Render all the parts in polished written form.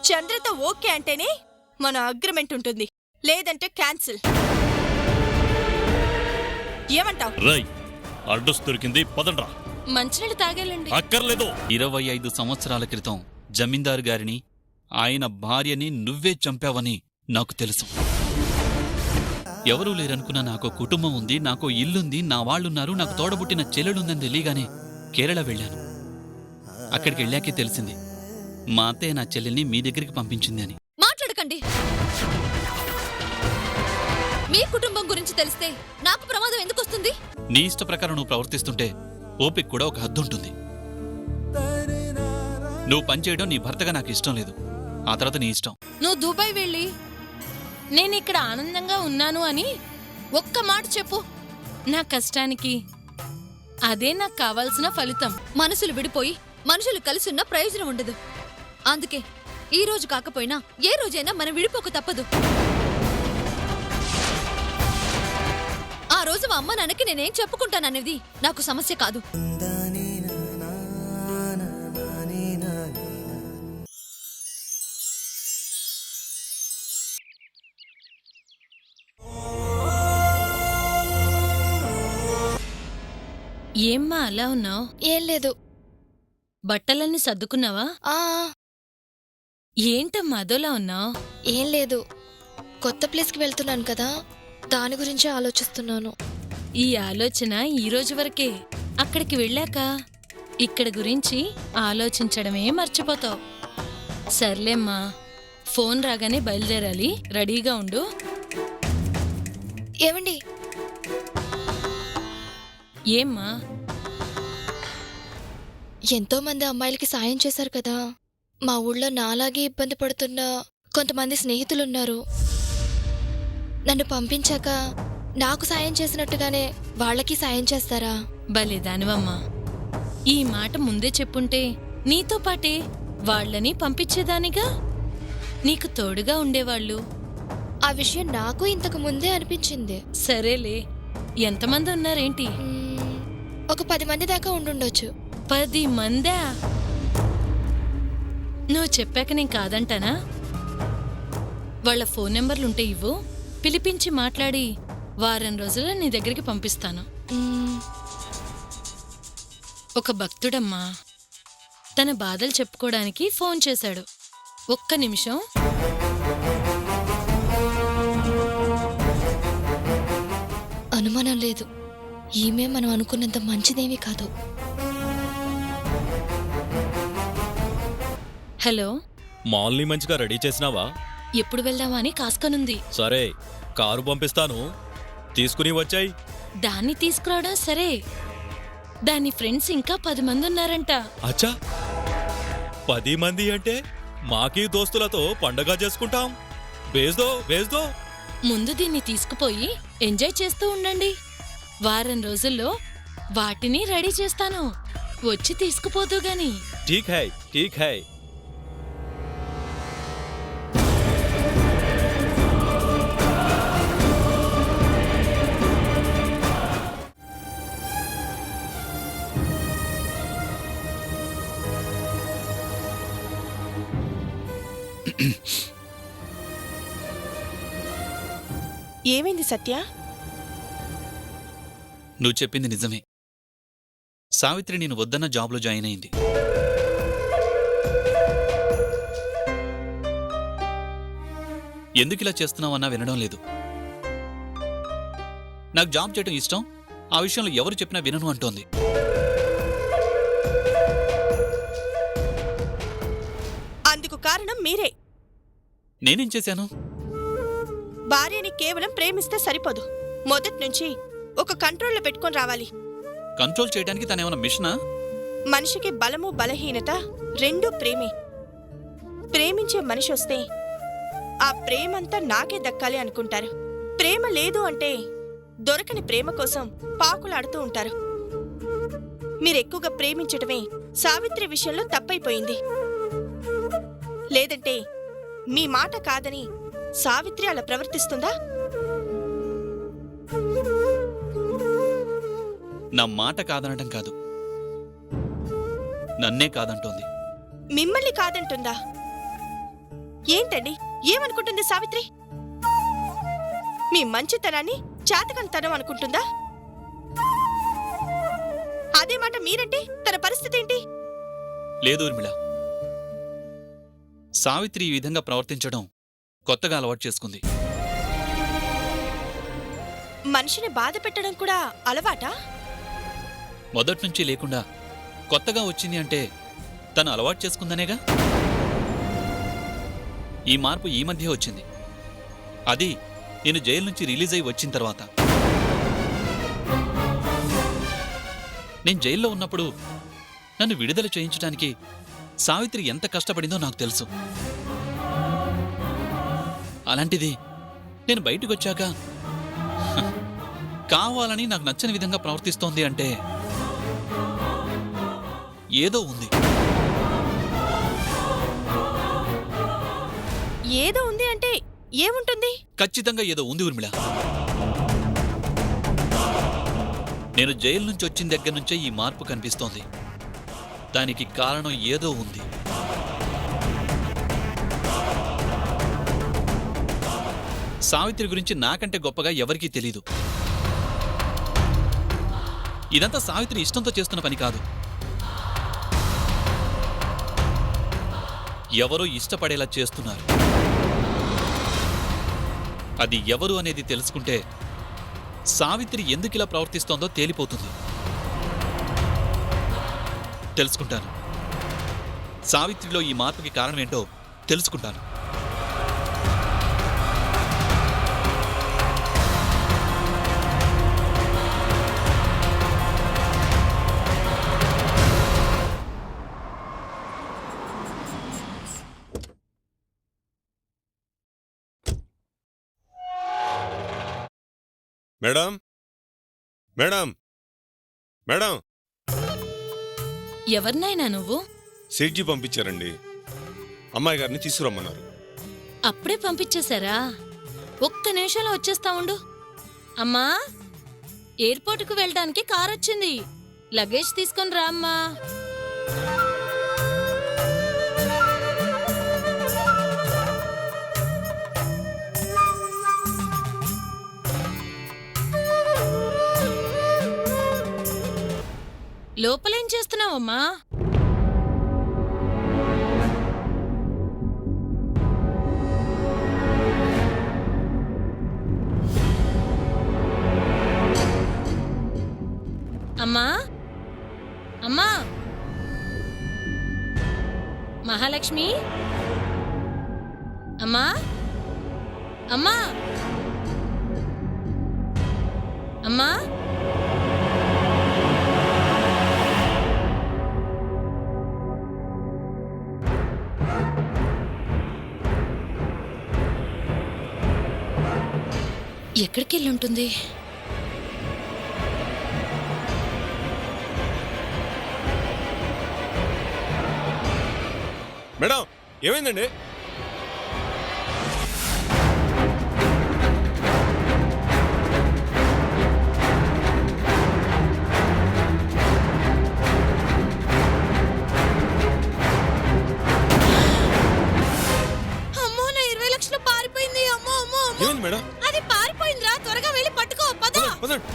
చంద్రతో okay అంటేనే మన agreement ఉంటుంది, లేదంటే క్యాన్సిల్. ఏమంటావ్? రై అడ్రస్ దొరికింది, పదండ్రా. మంచినీళ్ళు తాగేలండి. అక్కర్లేదు. 25 సంవత్సరాల క్రితం జమీందారు గారిని, ఆయన భార్యని నువ్వే చంపావని నాకు తెలుసు. ఎవరూ లేరనుకున్నా నాకు కుటుంబం ఉంది, నాకు ఇల్లుంది, నా వాళ్ళున్నారు, నాకు తోడబుట్టిన చెల్లెలుందని తెలియగానే కేరళ వెళ్ళాను. అక్కడికి వెళ్ళాకే తెలిసింది మా అత్తయ్య నా చెల్లెల్ని మీ దగ్గరికి పంపించింది అని. మాట్లాడకండి. మీ కుటుంబం గురించి తెలిస్తే నాకు ప్రమాదం ఎందుకు వస్తుంది? నీ ఇష్ట ప్రకారం నువ్వు ప్రవర్తిస్తుంటే ఓపిక కూడా ఒక హద్దుంటుంది. నువ్వు పనిచేయడం నీ భర్తగా నాకు ఇష్టం లేదు, ఆ తర్వాత నీ ఇష్టం. నువ్వు దుబాయ్ వెళ్ళి నేనిక్కడ ఆనందంగా ఉన్నాను అని ఒక్క మాట చెప్పు. నా కష్టానికి అదే నాకు కావాల్సిన ఫలితం. మనసులు విడిపోయి మనుషులు కలిసున్న ప్రయోజనం ఉండదు. అందుకే ఈ రోజు కాకపోయినా ఏ రోజైనా మనం విడిపోక తప్పదు. ఆ రోజు మా అమ్మ నాన్నకి నేనేం చెప్పుకుంటాననేది నాకు సమస్య కాదు. ఏమ్మా అలా ఉన్నావు? ఏం లేదు. బట్టలన్నీ సర్దుకున్నావా? ఆ ఏంటమ్మా అదోలా ఉన్నావు? ఏం లేదు, కొత్త ప్లేస్కి వెళ్తున్నాను కదా, దాని గురించి ఆలోచిస్తున్నాను. ఈ ఆలోచన ఈ రోజు వరకే. అక్కడికి వెళ్ళాక ఇక్కడ గురించి ఆలోచించడమే మర్చిపోతావు. సర్లేమ్మా, ఫోన్ రాగానే బయలుదేరాలి, రెడీగా ఉండు. ఏమండి, ఏమ్మా? ఎంతో మంది అమ్మాయిలకి సాయం చేశారు కదా, మా ఊళ్ళో నాలాగే ఇబ్బంది పడుతున్న కొంతమంది స్నేహితులున్నారు. నన్ను పంపించాక నాకు సాయం చేసినట్టుగానే వాళ్ళకి సాయం చేస్తారా? భలేదానివమ్మా, ఈ మాట ముందే చెప్పుంటే నీతో పాటే వాళ్ళని పంపించేదానిగా, నీకు తోడుగా ఉండేవాళ్ళు. ఆ విషయం నాకు ఇంతకు ముందే అనిపించింది. సరేలే, ఎంతమంది ఉన్నారేంటి? ఒక 10 మంది దాకా ఉండుండొచ్చు. 10 మందా? నువ్వు చెప్పాక నేను కాదంటానా? వాళ్ళ ఫోన్ నెంబర్లుంటే ఇవ్వు, పిలిపించి మాట్లాడి వారం రోజుల్లో నీ దగ్గరికి పంపిస్తాను. ఒక భక్తుడమ్మా తన బాధలు చెప్పుకోవడానికి ఫోన్ చేశాడు. ఒక్క నిమిషం. అనుమానం లేదు, ఈమె మనం అనుకున్నంత మంచిదేమీ కాదు. హలో, మాల్ని మంచిగా రెడీ చేసినావా? ఎప్పుడు వెళ్దామా అని కాసుకొనుంది. సరే, కారు పంపిస్తాను, తీసుకుని వచ్చాయి. దాన్ని తీసుకురావడం సరే, దాని ఫ్రెండ్స్ ఇంకా 10 మంది ఉన్నారంట. అచ్చా, 10 మంది అంటే మాకీ దోస్తులతో పండగ చేసుకుంటాం. వేస్దో. ముందు దీన్ని తీసుకుపోయి ఎంజాయ్ చేస్తూ ఉండండి. వారం రోజుల్లో వాటిని రెడీ చేస్తాను, వచ్చి తీసుకుపోతూ గాని. ఠీక్ హై. ఏమైంది సత్య? నువ్వు చెప్పింది నిజమే. సావిత్రి నేను వద్దన్న జాబ్లో జాయిన్ అయింది. ఎందుకిలా చేస్తున్నావన్నా వినడం లేదు. నాకు జాబ్ చేయడం ఇష్టం, ఆ విషయంలో ఎవరు చెప్పినా వినను అంటోంది. అందుకు కారణం మీరే. నేనేం చేశాను? భార్యని కేవలం ప్రేమిస్తే సరిపోదు, మొదటి నుంచి ఒక కంట్రోల్లో పెట్టుకొని రావాలి. కంట్రోల్ చేయడానికి తనేమన్నా మిషనా? మనిషికి బలము బలహీనత రెండూ ప్రేమే. ప్రేమించే మనిషి వస్తే ఆ ప్రేమంతా నాకే దక్కాలి అనుకుంటారు. ప్రేమ లేదు అంటే దొరకని ప్రేమ కోసం పాకులాడుతూ ఉంటారు. మీరెక్కువగా ప్రేమించటమే సావిత్రి విషయంలో తప్పైపోయింది. లేదంటే మీ మాట కాదని సావిత్రి అలా ప్రవర్తిస్తుందా? నా మాట కాదనటం కాదు, నన్నే కాదంటోంది. మిమ్మల్ని కాదంటుందా? ఏంటండి ఏమనుకుంటుంది సావిత్రి? మీ మంచితనాన్ని చేతకంతనం అనుకుంటుందా? అదే మాట మీరంటే తన పరిస్థితి ఏంటి? లేదు ఊర్మిళ, సావిత్రి ఈ విధంగా ప్రవర్తించడం కొత్తగా అలవాటు చేసుకుంది. మనిషిని బాధ పెట్టడం కూడా అలవాటా? మొదట్నుంచి లేకుండా కొత్తగా వచ్చింది అంటే తను అలవాటు చేసుకుందనేగా. ఈ మార్పు ఈ మధ్య వచ్చింది, అది నేను జైలు నుంచి రిలీజ్ అయి వచ్చిన తర్వాత. నేను జైల్లో ఉన్నప్పుడు నన్ను విడుదల చేయించడానికి సావిత్రి ఎంత కష్టపడిందో నాకు తెలుసు. అలాంటిది నేను బయటకొచ్చాక కావాలని నాకు నచ్చని విధంగా ప్రవర్తిస్తోంది అంటే ఏదో ఉంది. ఏదో ఉంది అంటే ఏముంటుంది? ఖచ్చితంగా ఏదో ఉంది ఊర్మిళ. నేను జైలు నుంచి వచ్చిన దగ్గర నుంచే ఈ మార్పు కనిపిస్తోంది. దానికి కారణం ఏదో ఉంది. సావిత్రి గురించి నాకంటే గొప్పగా ఎవరికీ తెలీదు. ఇదంతా సావిత్రి ఇష్టంతో చేస్తున్న పని కాదు. ఎవరో ఇష్టపడేలా చేస్తున్నారు. అది ఎవరు అనేది తెలుసుకుంటే సావిత్రి ఎందుకిలా ప్రవర్తిస్తోందో తేలిపోతుంది. తెలుసుకుంటాను. సావిత్రిలో ఈ మార్పుకి కారణమేంటో తెలుసుకుంటాను. మేడం, మేడం, మేడం, ఎవరినైనా నువ్వు? సేట్జీ పంపించారండి. అమ్మాయి గారిని తీసుకురమ్మన్నారు. అప్పుడే పంపించేశారా? ఒక్క నిమిషంలో వచ్చేస్తా ఉండు. అమ్మా, ఎయిర్పోర్ట్కు వెళ్ళడానికి కార్ వచ్చింది. లగేజ్ తీసుకొని రా అమ్మా. లోపలేం చేస్తున్నావమ్మా? అమ్మా, అమ్మా, మహాలక్ష్మి, అమ్మా, అమ్మా, అమ్మా. ఎక్కడికి వెళ్ళుంటుంది? మేడం, ఏమైందండి? అమ్మో, నా 20 లక్షలు పారిపోయింది. అమ్మో అమ్మో అమ్మో. ఏమైంది మేడం? అది పారిపోయిందిరా. త్వరగా వెళ్ళి పట్టుకో. పద. పదండి.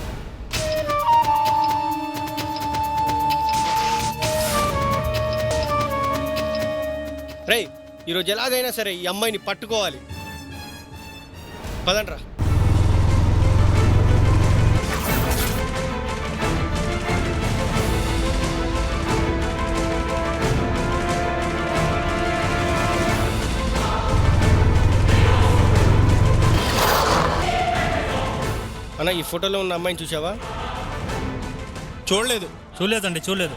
రేయ్, ఈరోజు ఎలాగైనా సరే ఈ అమ్మాయిని పట్టుకోవాలి. పదండ్రా. అన్న, ఈ ఫోటోలో ఉన్న అమ్మాయిని చూసావా? చూడలేదండి, చూడలేదు.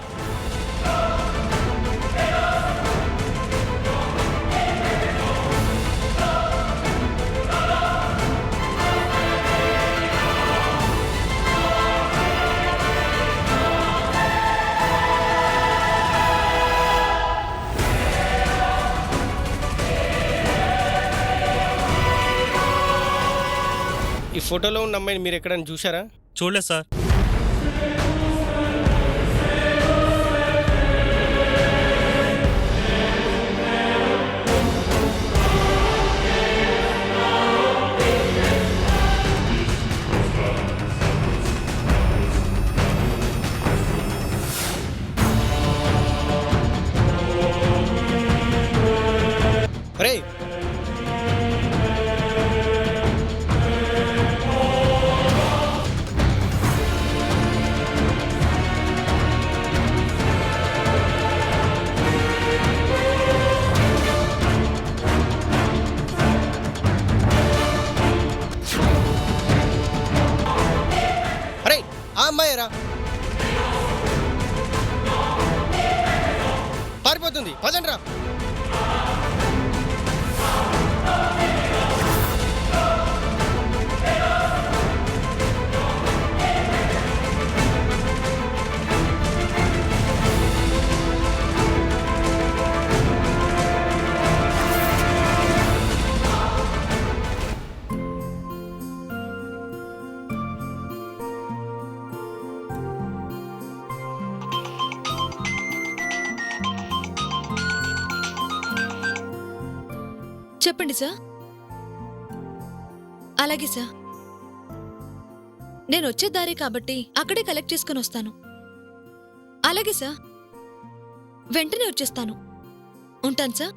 ఈ ఫోటోలో ఉన్న అమ్మాయిని మీరు ఎక్కడైనా చూసారా? చూడలేదు సార్. అమ్మాయేరా పారిపోతుంది పదండ్రా. చెప్పండి సార్. అలాగే సార్, నేను వచ్చే దారి కాబట్టి అక్కడే కలెక్ట్ చేసుకుని వస్తాను. అలాగే సార్, వెంటనే వచ్చేస్తాను. ఉంటాను సార్.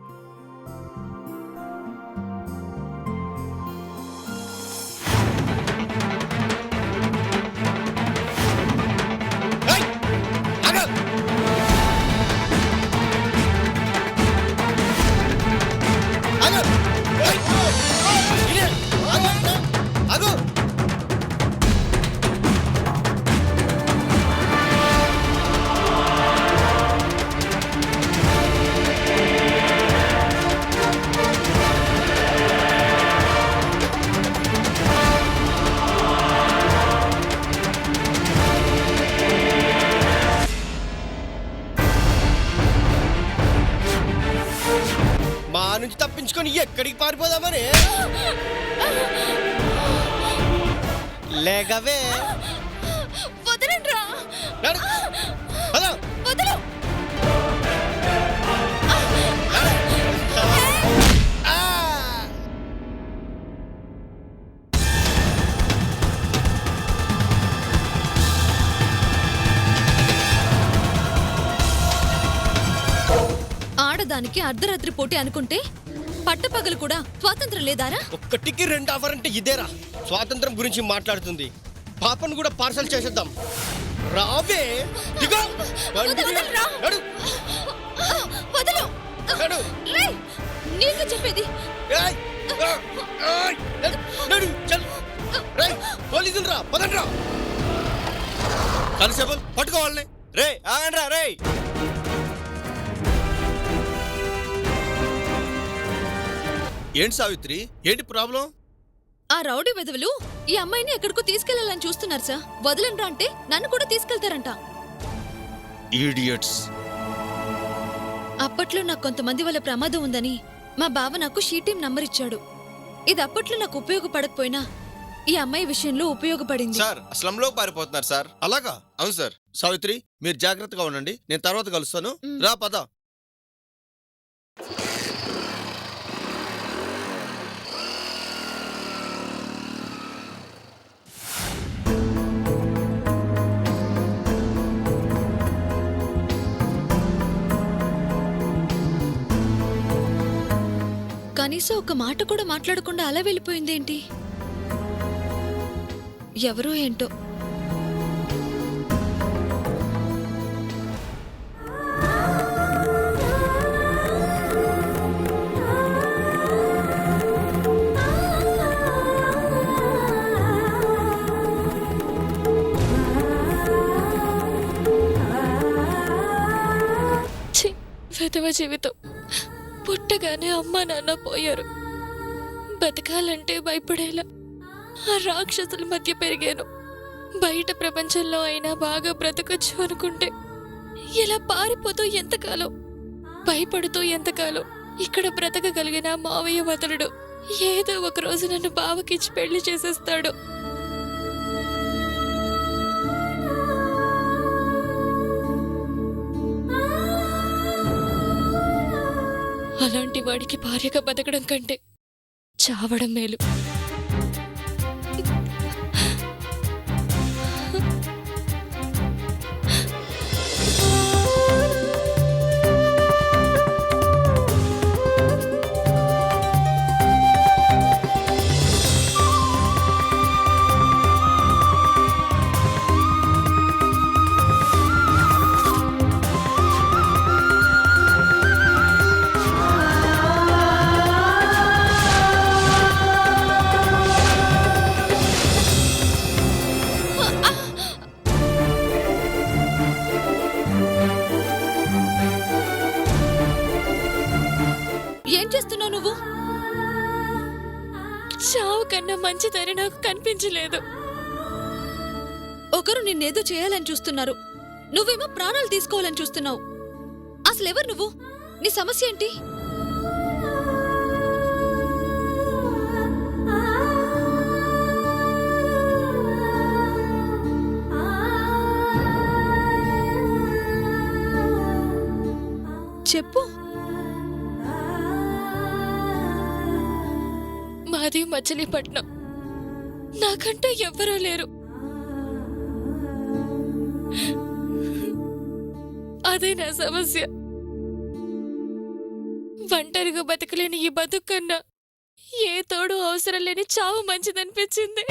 ఏయ్! ఆగు! ఆగు! ఏయ్! ఇదే! ఆగు! ఆగు! మా నుంచి తప్పించుకొని ఎక్కడికి పారిపోదామని లేకవే వదలండ్రా. నడు. పద. వదలు. ఆ! ఆడదానికి అర్ధరాత్రి పోటీ అనుకుంటే పట్టపగలు కూడా స్వాతంత్రం లేదారా? ఒక్కటికి 2 ఆఫర్ అంటే ఇదేరా. స్వాతంత్రం గురించి మాట్లాడుతుంది. పాపను కూడా పార్సల్ చేసేద్దాం. రావే. దిగో. వదలరా. నడు. వదలు. నడు. రేయ్, నీకు చెప్పేది. ఏయ్! ఏయ్! నడు. నడు. చల్. రేయ్, పోలీసులు రా. పదండ్రా. కానిస్టేబుల్ పట్టుకోవాలని. రే ఆగండ్రా రేయ్. ఏంటి సావిత్రి, ఏంటి ప్రాబ్లం? ఆ రౌడీ వెధవలు ఈ అమ్మాయిని ఎక్కడికో తీసుకెళ్లాలని చూస్తున్నారు సార్. వదలండ్రా అంటే నన్ను కూడా తీసుకెళ్తారంట. ఈడియట్స్. అప్పట్లో నాకు కొంతమంది వల్ల ప్రమాదం ఉందని మా బావ నాకు షీటీం నంబర్ ఇచ్చాడు. ఇది అప్పట్లో నాకు ఉపయోగపడకపోయినా ఈ అమ్మాయి విషయంలో ఉపయోగపడింది. సార్ స్లంలో పారిపోతున్నారు సార్. అలాగా? అవును సార్. సావిత్రి, మీరు జాగ్రత్తగా ఉండండి. నేను తర్వాత కలుస్తాను. రా పద. కనీసం ఒక మాట కూడా మాట్లాడకుండా అలా వెళ్ళిపోయిందేంటి? ఎవరో ఏంటో. విధవ జీవితం. పుట్టగానే అమ్మా నాన్న పోయారు. బతకాలంటే భయపడేలా ఆ రాక్షసుల మధ్య పెరిగాను. బయట ప్రపంచంలో అయినా బాగా బ్రతకొచ్చు అనుకుంటే ఇలా పారిపోతూ ఎంతకాలం, భయపడుతూ ఎంతకాలం ఇక్కడ బ్రతకగలిగిన మావయ్య వదలడు. ఏదో ఒక రోజు నన్ను బావకిచ్చి పెళ్లి చేసేస్తాడు. అలాంటి వాడికి భార్యగా బతకడం కంటే చావడం మేలు. మంచిదని నాకు కనిపించలేదు. ఒకరు నిన్నేదో చేయాలని చూస్తున్నారు, నువ్వేమో ప్రాణాలు తీసుకోవాలని చూస్తున్నావు. అసలెవరు నువ్వు? నీ సమస్య ఏంటి? చెప్పు. మాది మచిలీపట్నం. నాకంటూ ఎవ్వరూ లేరు. అదే నా సమస్య. ఒంటరిగా బతకలేని ఈ బతుకన్నా ఏ తోడు అవసరం లేని చావు మంచిదనిపించింది.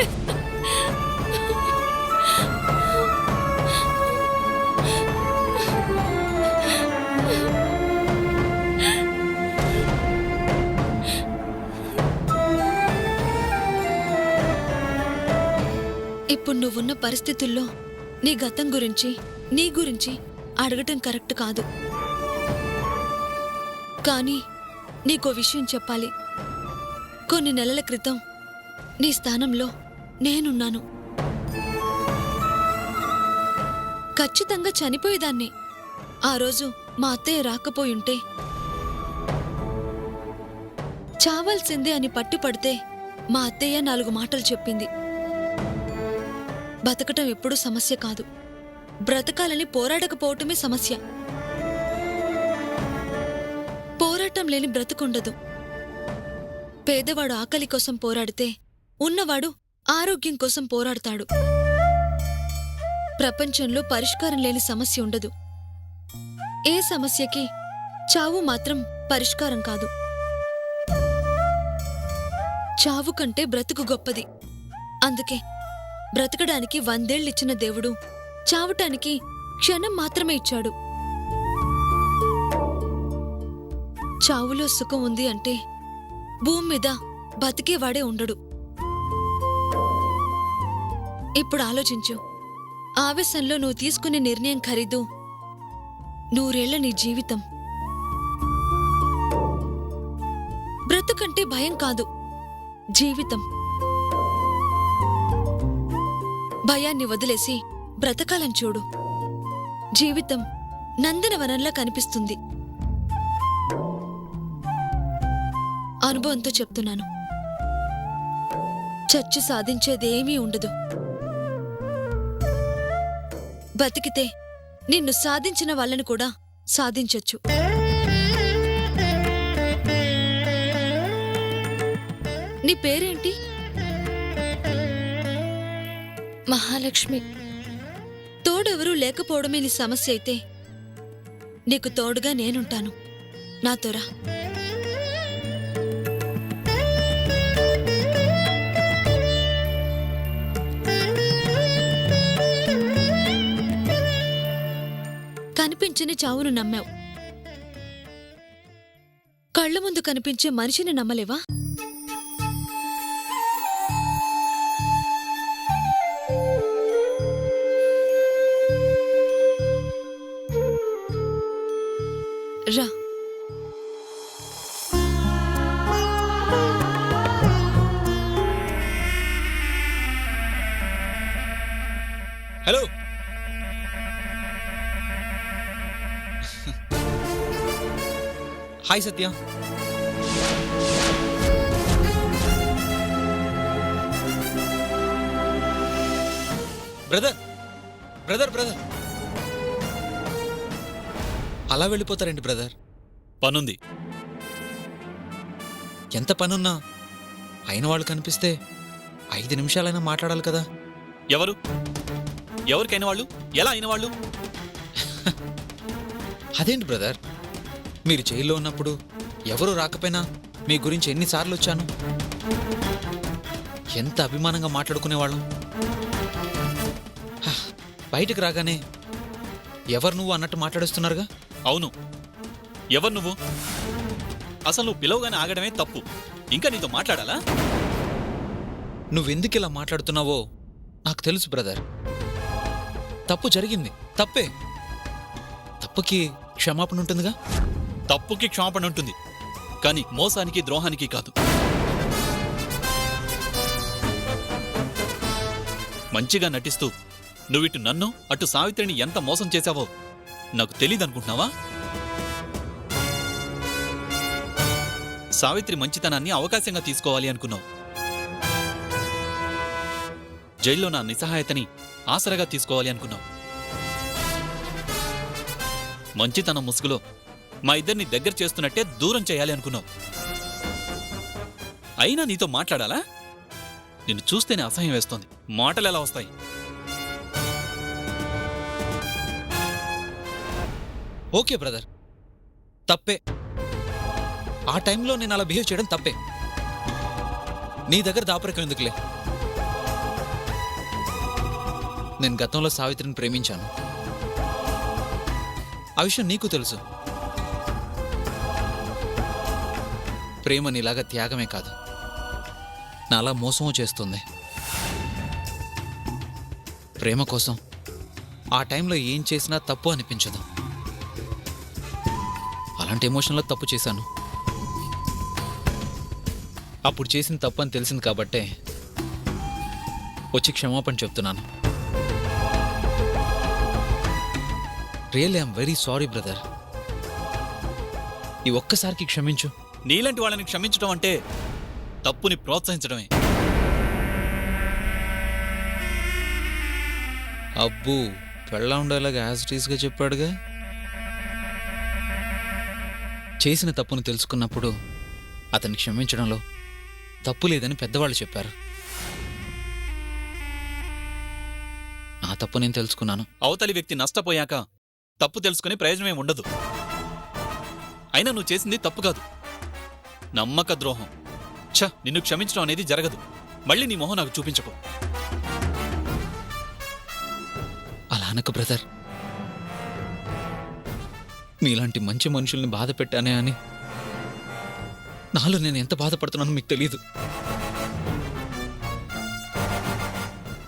ఇప్పుడు నువ్వున్న పరిస్థితుల్లో నీ గతం గురించి, నీ గురించి అడగటం కరెక్ట్ కాదు. కానీ నీకో విషయం చెప్పాలి. కొన్ని నెలల క్రితం నీ స్థానంలో నేనున్నాను. ఖచ్చితంగా చనిపోయేదాన్ని. ఆ రోజు మా అత్తయ్య రాకపోయుంటే, చావాల్సిందే అని పట్టుపడితే మా అత్తయ్య 4 మాటలు చెప్పింది. బతకటం ఎప్పుడూ సమస్య కాదు, బ్రతకాలని పోరాడకపోవటమే సమస్య. పోరాటం లేని బ్రతుకుండదు. పేదవాడు ఆకలి కోసం పోరాడితే ఉన్నవాడు ఆరోగ్యం కోసం పోరాడతాడు. ప్రపంచంలో పరిష్కారం లేని సమస్య ఉండదు. ఏ సమస్యకి చావు మాత్రం పరిష్కారం కాదు. చావు కంటే బ్రతుకు గొప్పది. అందుకే బ్రతకడానికి 100 ఏళ్లిచ్చిన దేవుడు చావటానికి క్షణం మాత్రమే ఇచ్చాడు. చావులో సుఖం ఉంది అంటే భూమి మీద బతికేవాడే ఉండడు. ఇప్పుడు ఆలోచించు. ఆవేశంలో నువ్వు తీసుకునే నిర్ణయం ఖరీదు 100 ఏళ్ల నీ జీవితం. బ్రతుకంటే భయం కాదు, జీవితం. భయాన్ని వదిలేసి బ్రతకాలని చూడు. జీవితం నందనవనంలా కనిపిస్తుంది. అనుభవంతో చెప్తున్నాను. చచ్చి సాధించేదేమీ ఉండదు. బతికితే నిన్ను సాధించిన వాళ్ళని కూడా సాధించొచ్చు. నీ పేరేంటి? మహాలక్ష్మి. తోడెవరూ లేకపోవడమే నీ సమస్య అయితే నీకు తోడుగా నేనుంటాను. నాతో రా. కనిపించని చావును నమ్మావు. కళ్ళ ముందు కనిపించే మనిషిని నమ్మలేవా? రా. హలో. హాయ్ సత్య. బ్రదర్ బ్రదర్ బ్రదర్ అలా వెళ్ళిపోతారండి బ్రదర్? పనుంది. ఎంత పనున్నా అయిన వాళ్ళు కనిపిస్తే 5 నిమిషాలైనా మాట్లాడాలి కదా. ఎవరు? ఎవరికైన వాళ్ళు? ఎలా అయిన వాళ్ళు? అదేంటి బ్రదర్, మీరు జైల్లో ఉన్నప్పుడు ఎవరు రాకపోయినా మీ గురించి ఎన్నిసార్లు వచ్చాను. ఎంత అభిమానంగా మాట్లాడుకునేవాళ్ళం. బయటకు రాగానే ఎవరు నువ్వు అన్నట్టు మాట్లాడుస్తున్నారుగా. అవును, ఎవరు నువ్వు? అసలు నువ్వు పిలవగానే ఆగడమే తప్పు. ఇంకా నీతో మాట్లాడాలా? నువ్వెందుకు ఇలా మాట్లాడుతున్నావో నాకు తెలుసు బ్రదర్. తప్పు జరిగింది, తప్పే. తప్పుకి క్షమాపణ ఉంటుందిగా. తప్పుకి క్షమాపణ ఉంటుంది, కానీ మోసానికి ద్రోహానికి కాదు. మంచిగా నటిస్తూ నువ్విటు నన్ను అటు సావిత్రిని ఎంత మోసం చేశావో నాకు తెలీదనుకుంటున్నావా? సావిత్రి మంచితనాన్ని అవకాశంగా తీసుకోవాలి అనుకున్నావు. జైల్లో నా నిస్సహాయతని ఆసరగా తీసుకోవాలి అనుకున్నావు. మంచితనం ముసుగులో మా ఇద్దరిని దగ్గర చేస్తున్నట్టే దూరం చేయాలి అనుకున్నావు. అయినా నీతో మాట్లాడాలా? నిన్ను చూస్తేనే అసహ్యం వేస్తోంది. మాటలు ఎలా వస్తాయి? ఓకే బ్రదర్, తప్పే. ఆ టైంలో నేను అలా బిహేవ్ చేయడం తప్పే. నీ దగ్గర దాపరికం ఎందుకులే. నేను గతంలో సావిత్రిని ప్రేమించాను. ఆ విషయం నీకు తెలుసు. ప్రేమ నీలాగా త్యాగమే కాదు, నాలా మోసమో చేస్తుంది. ప్రేమ కోసం ఆ టైంలో ఏం చేసినా తప్పు అనిపించదు. అలాంటి ఎమోషన్లో తప్పు చేశాను. అప్పుడు చేసిన తప్పు అని తెలిసింది కాబట్టే వచ్చి క్షమాపణ చెప్తున్నాను. Really I'm very sorry brother. ఈ ఒక్కసారికి క్షమించు. నీలాంటి వాళ్ళని క్షమించడం అంటే తప్పుని ప్రోత్సహించడమే. అబ్బూ, పెళ్ళా ఉండేలాగా యాజ్ ఇట్ ఈస్గా చెప్పాడుగా. చేసిన తప్పును తెలుసుకున్నప్పుడు అతన్ని క్షమించడంలో తప్పు లేదని పెద్దవాళ్ళు చెప్పారు. నా తప్పు నేను తెలుసుకున్నాను. అవతలి వ్యక్తి నష్టపోయాక తప్పు తెలుసుకునే ప్రయోజనమే ఉండదు. అయినా నువ్వు చేసింది తప్పు కాదు, నమ్మక ద్రోహం. నిన్ను క్షమించడం అనేది జరగదు. మళ్ళీ నీ మొహం నాకు చూపించకు. అలా అనకు బ్రదర్. మీలాంటి మంచి మనుషుల్ని బాధ పెట్టానే అని నాలో నేను ఎంత బాధపడుతున్నానో మీకు తెలియదు.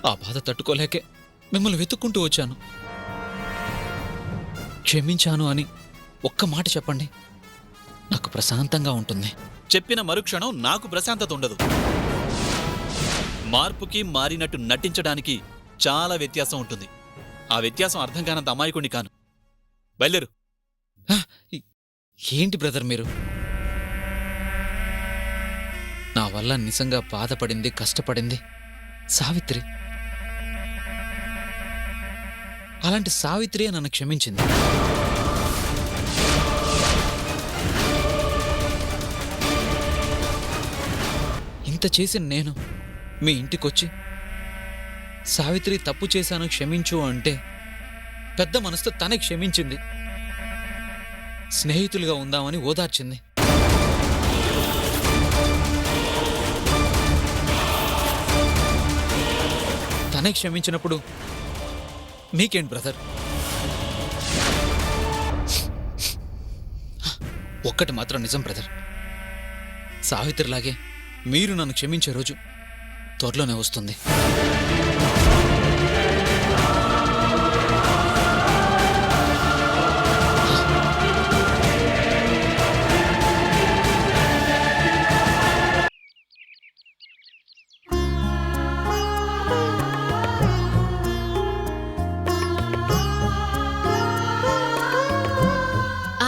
ఆ బాధ తట్టుకోలేకే మిమ్మల్ని వెతుక్కుంటూ వచ్చాను. క్షమించాను అని ఒక్క మాట చెప్పండి, నాకు ప్రశాంతంగా ఉంటుంది. చెప్పిన మరుక్షణం నాకు ప్రశాంతత ఉండదు. మార్పుకి మారినట్టు నటించడానికి చాలా వ్యత్యాసం ఉంటుంది. ఆ వ్యత్యాసం అర్థం కానంత అమాయకుణ్ణి కాను. బయలుదేరు. ఏంటి బ్రదర్ మీరు? నా వల్ల నిజంగా బాధపడింది, కష్టపడింది సావిత్రి. అలాంటి సావిత్రియే నన్ను క్షమించింది. ఇంత చేసిన నేను మీ ఇంటికొచ్చి సావిత్రి తప్పు చేశాను క్షమించు అంటే పెద్ద మనసుతో తనే క్షమించింది. స్నేహితులుగా ఉందామని ఓదార్చింది. తనే క్షమించినప్పుడు మీకేంటి బ్రదర్? ఒక్కటి మాత్రం నిజం బ్రదర్, సావిత్రిలాగే మీరు నన్ను క్షమించే రోజు త్వరలోనే వస్తుంది.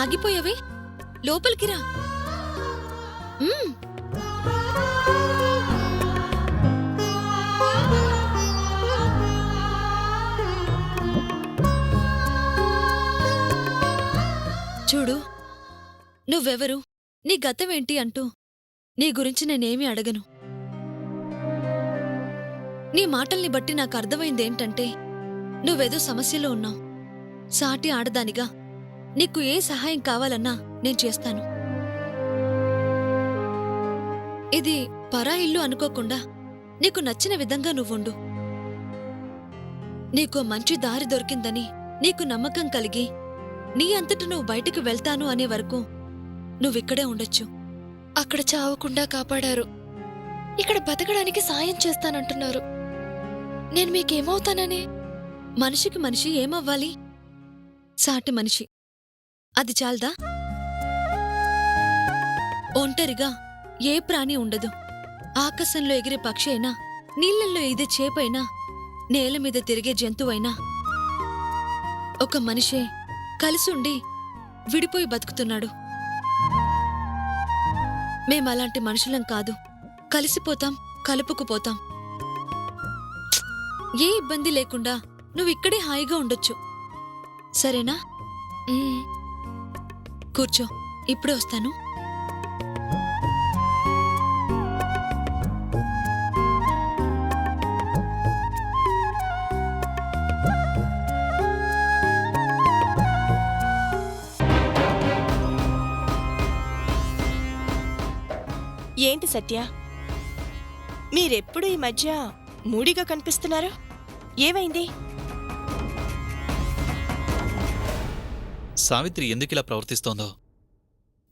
ఆగిపోయావే, లోపలికి రా. చూడు, నువ్వెవరు, నీ గతమేంటి అంటూ నీ గురించి నేనేమీ అడగను. నీ మాటల్ని బట్టి నాకు అర్థమైందేంటంటే నువ్వేదో సమస్యలో ఉన్నావు. సాటి ఆడదానిగా నీకు ఏ సహాయం కావాలన్నా నేను చేస్తాను. ఇది పరా ఇల్లు అనుకోకుండా నీకు నచ్చిన విధంగా నువ్వుండు. నీకో మంచి దారి దొరికిందని నీకు నమ్మకం కలిగి నీ అంతట నువ్వు బయటికి వెళ్తాను అనే వరకు నువ్విక్కడే ఉండొచ్చు. అక్కడ చావకుండా కాపాడారు, ఇక్కడ బతకడానికి సాయం చేస్తానంటున్నారు. నేను మీకేమవుతానని? మనిషికి మనిషి ఏమవ్వాలి? సాటి మనిషి, అది చాలదా? ఒంటరిగా ఏ ప్రాణి ఉండదు. ఆకాశంలో ఎగిరే పక్షి అయినా, నీళ్లల్లో ఈదే చేపైనా నేల మీద తిరిగే జంతువైనా ఒక మనిషే కలిసుండి విడిపోయి బతుకుతున్నాడు. మేమలాంటి మనుషులం కాదు. కలిసిపోతాం, కలుపుకుపోతాం. ఏ ఇబ్బంది లేకుండా నువ్విక్కడే హాయిగా ఉండొచ్చు. సరేనా? మ్మ్. కూర్చో, ఇప్పుడే వస్తాను. ఏంటి సత్య, మీరెప్పుడు ఈ మధ్య మూడిగా కనిపిస్తున్నారు? ఏమైంది? సావిత్రి ఎందుకిలా ప్రవర్తిస్తోందో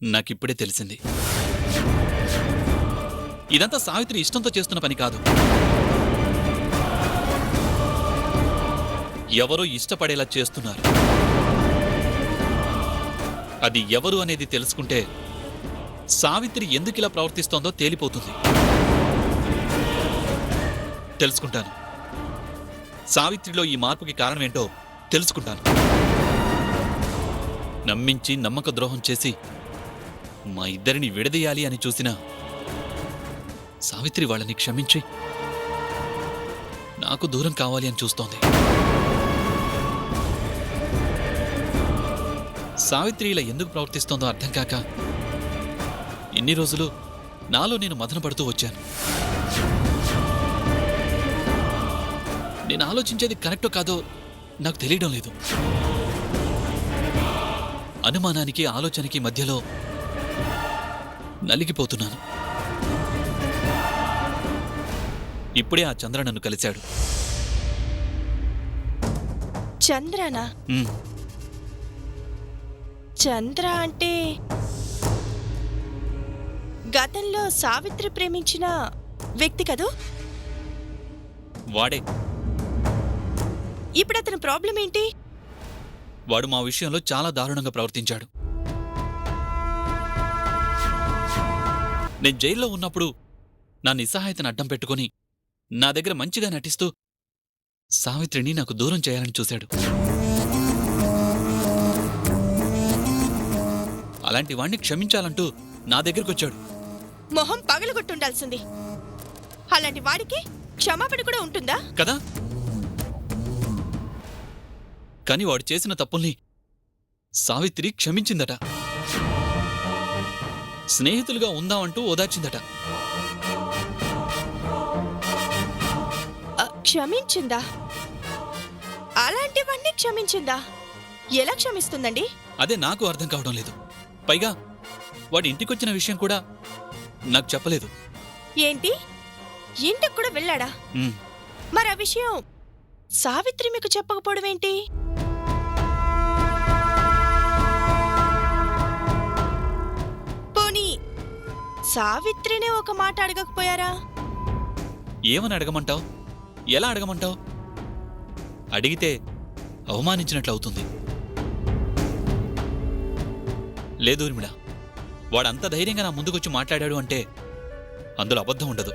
నాకిప్పుడే తెలిసింది. ఇదంతా సావిత్రి ఇష్టంతో చేస్తున్న పని కాదు. ఎవరో ఇష్టపడేలా చేస్తున్నారు. అది ఎవరు అనేది తెలుసుకుంటే సావిత్రి ఎందుకిలా ప్రవర్తిస్తోందో తేలిపోతుంది. తెలుసుకుంటాను. సావిత్రిలో ఈ మార్పుకి కారణమేంటో తెలుసుకుంటాను. నమ్మించి నమ్మక ద్రోహం చేసి మా ఇద్దరిని విడదీయాలి అని చూసినా సావిత్రి వాళ్ళని క్షమించి నాకు దూరం కావాలి అని చూస్తోంది. సావిత్రి ఇలా ఎందుకు ప్రవర్తిస్తోందో అర్థం కాక ఇన్ని రోజులు నాలో నేను మదనపడుతూ వచ్చాను. నేను ఆలోచించేది కరెక్టో కాదో నాకు తెలియడం లేదు. అనుమానానికి ఆలోచనకి మధ్యలో నలిగిపోతున్నాను. ఇప్పుడే ఆ చంద్ర నన్ను కలిశాడు. చంద్రనా? ఉమ్, చంద్ర అంటే గతంలో సావిత్రి ప్రేమించిన వ్యక్తి కదూ? వాడే. ఇప్పుడు అతని ప్రాబ్లం ఏంటి? వాడు మా విషయంలో చాలా దారుణంగా ప్రవర్తించాడు. నేను జైల్లో ఉన్నప్పుడు నా నిస్సహాయతను అడ్డం పెట్టుకుని నా దగ్గర మంచిగా నటిస్తూ సావిత్రిని నాకు దూరం చేయాలని చూశాడు. అలాంటి వాణ్ణి క్షమించాలంటూ నా దగ్గరకొచ్చాడు. మొహం పగలగొట్టుండాల్సింది. అలాంటి వాడికి క్షమాపణ కూడా ఉంటుందా? కదా? కాని వాడు చేసిన తప్పుల్ని సావిత్రి క్షమించిందట. స్నేహితులుగా ఉందామంటూ ఓదార్చిందట. క్షమించిందా? అలాంటి వాడిని క్షమించిందా? ఎలా క్షమిస్తుందండి? అదే నాకు అర్థం కావడం లేదు. పైగా వాడి ఇంటికొచ్చిన విషయం కూడా నాకు చెప్పలేదు. ఏంటి, ఇంటికి కూడా వెళ్ళాడా? ఉమ్, మరి ఆ విషయం సావిత్రి మీకు చెప్పకపోవడం ఏంటి? పోనీ సావిత్రినే ఒక మాట అడగకపోయారా? ఏమని అడగమంటావు? ఎలా అడగమంటావు? అడిగితే అవమానించినట్లవుతుంది. లేదు ఊర్మిళ, వాడంత ధైర్యంగా నా ముందుకొచ్చి మాట్లాడాడు అంటే అందులో అబద్ధం ఉండదు.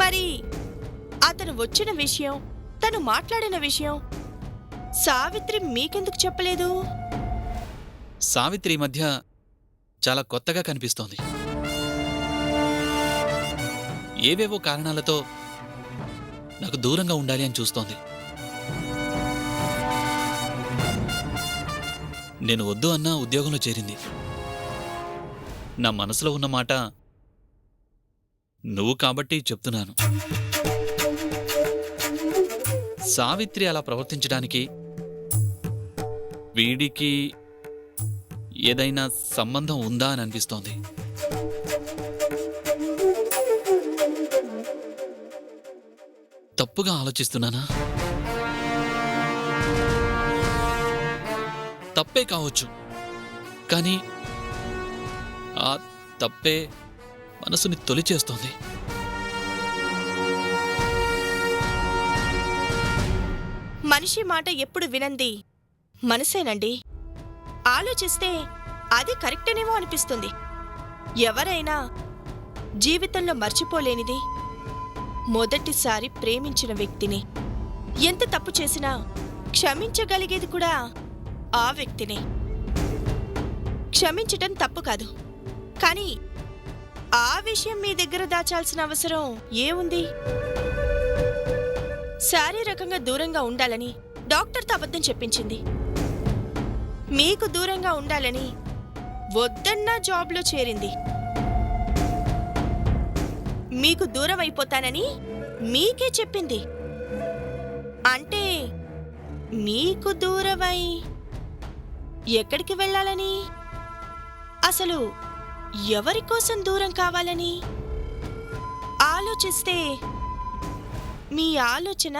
మరి అతను వచ్చిన విషయం, తను మాట్లాడిన విషయం సావిత్రి మీకెందుకు చెప్పలేదు? సావిత్రి ఈ మధ్య చాలా కొత్తగా కనిపిస్తోంది. ఏవేవో కారణాలతో నాకు దూరంగా ఉండాలి అని చూస్తోంది. నేను వద్దు అన్నా ఉద్యోగంలో చేరింది. నా మనసులో ఉన్న మాట నువ్వు కాబట్టి చెప్తున్నాను. సావిత్రి అలా ప్రవర్తించడానికి వీడికి ఏదైనా సంబంధం ఉందా అని అనిపిస్తోంది. తప్పుగా ఆలోచిస్తున్నానా? తప్పే కావచ్చు, కానీ ఆ తప్పే మనసుని తొలిచేస్తోంది. మనిషి మాట ఎప్పుడు వినంది మనసేనండి. ఆలోచిస్తే అది కరెక్టేనేమో అనిపిస్తుంది. ఎవరైనా జీవితంలో మర్చిపోలేనిది, మొదటిసారి ప్రేమించిన వ్యక్తిని. ఎంత తప్పు చేసినా క్షమించగలిగేది కూడా ఆ వ్యక్తినే. క్షమించటం తప్పు కాదు, కానీ ఆ విషయం మీ దగ్గర దాచాల్సిన అవసరం ఏముంది? శారీరకంగా దూరంగా ఉండాలని డాక్టర్తో అబద్ధం చెప్పించింది. మీకు దూరంగా ఉండాలని వద్దన్నా జాబ్లో చేరింది. మీకు దూరం అయిపోతానని మీకే చెప్పింది. అంటే మీకు దూరమై ఎక్కడికి వెళ్ళాలని, అసలు ఎవరి కోసం దూరం కావాలని ఆలోచిస్తే మీ ఆలోచన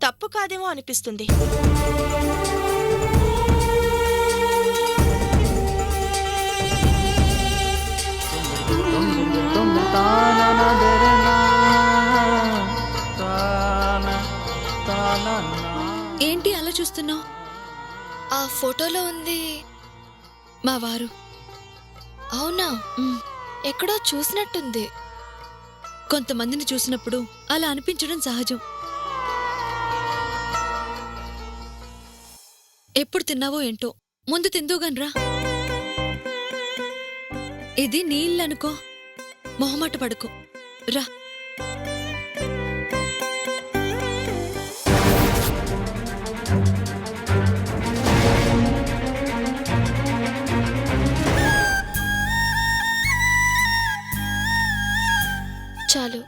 తప్పు కాదేమో అనిపిస్తుంది. ఏంటి అలా చూస్తున్నావు? ఆ ఫోటోలో ఉంది మా వారు. అవునా? మ్, ఎక్కడో చూసినట్టుంది. కొంతమందిని చూసినప్పుడు అలా అనిపించడం సహజం. ఎప్పుడు తిన్నావో ఏంటో, ముందు తిందుగాన్రా. ఇది నీ ఇల్లు అనుకో, మొహమాట పడుకో, రా. చాలు.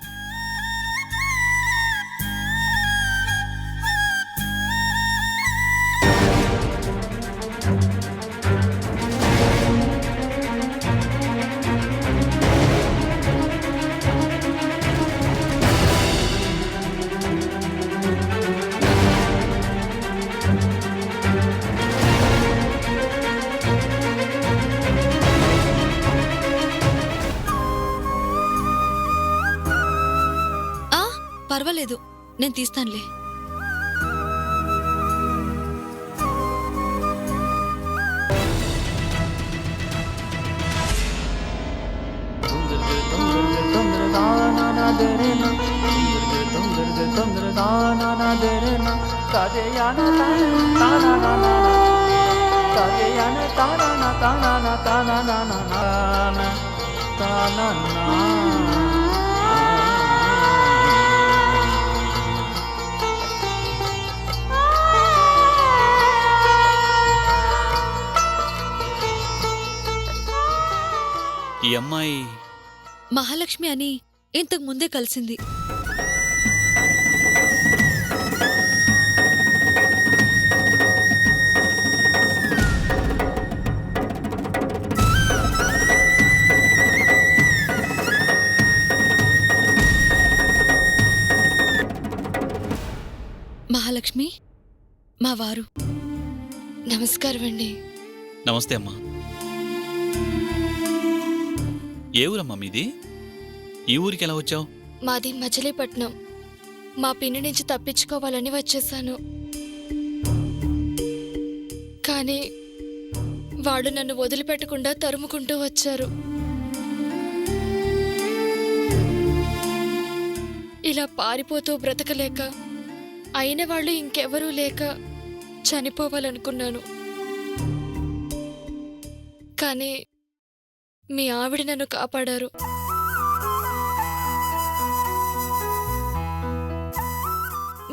పర్వాలేదు, నేను తీస్తానులే. ఈ అమ్మాయి మహాలక్ష్మి అని ఇంతకు ముందే కలిసింది. మహాలక్ష్మి మా వారు. నమస్కారం అండి. నమస్తే అమ్మా. ఏ ఊరమ్మా మీది? ఈ ఊరికి ఎలా వచ్చావు? మాది మచిలీపట్నం. మా పిన్ని నుంచి తప్పించుకోవాలని వచ్చేసాను. కానీ వాడు నన్ను వదిలిపెట్టకుండా తరుముకుంటూ వచ్చారు. ఇలా పారిపోతూ బ్రతకలేక, అయిన వాళ్ళు ఇంకెవరూ లేక చనిపోవాలనుకున్నాను. కానీ మీ ఆవిడ నన్ను కాపాడారు.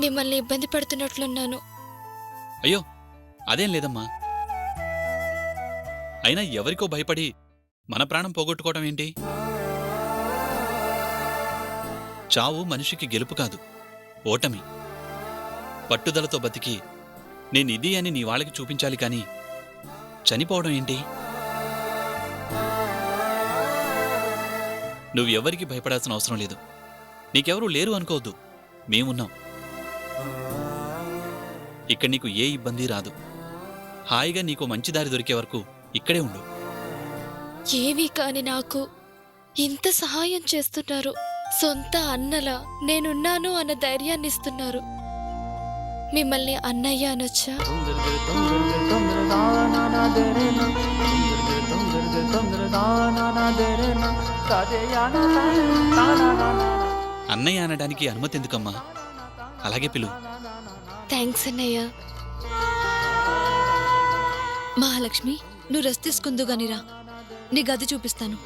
మిమ్మల్ని ఇబ్బంది పడుతున్నట్లున్నాను. అయ్యో అదేం లేదమ్మా. అయినా ఎవరికో భయపడి మన ప్రాణం పోగొట్టుకోవడం ఏంటి? చావు మనిషికి గెలుపు కాదు, ఓటమి. పట్టుదలతో బతికి నేనిది అని నీ వాళ్ళకి చూపించాలి కానీ చనిపోవడం ఏంటి? నువ్వెవ్వరికి భయపడాల్సిన అవసరం లేదు. నీకెవరూ లేరు అనుకోవద్దు, మేమున్నాం. ఇక్కడ నీకు ఏ ఇబ్బంది రాదు. హాయిగా నీకు మంచి దారి దొరికే వరకు ఇక్కడే ఉండు. ఏమీ కాని నాకు ఇంత సహాయం చేస్తున్నారు. సొంత అన్నలా నేనున్నాను అన్న ధైర్యాన్ని ఇస్తున్నారు. మిమ్మల్ని అన్నయ్య అనొచ్చా? అన్నయ్య అనడానికి అనుమతి ఎందుకమ్మా? అలాగే పిలువు. థ్యాంక్స్ అన్నయ్య. మహాలక్ష్మి, నువ్వు రెస్ట్ తీసుకుందు గానిరా, నీ గది చూపిస్తాను.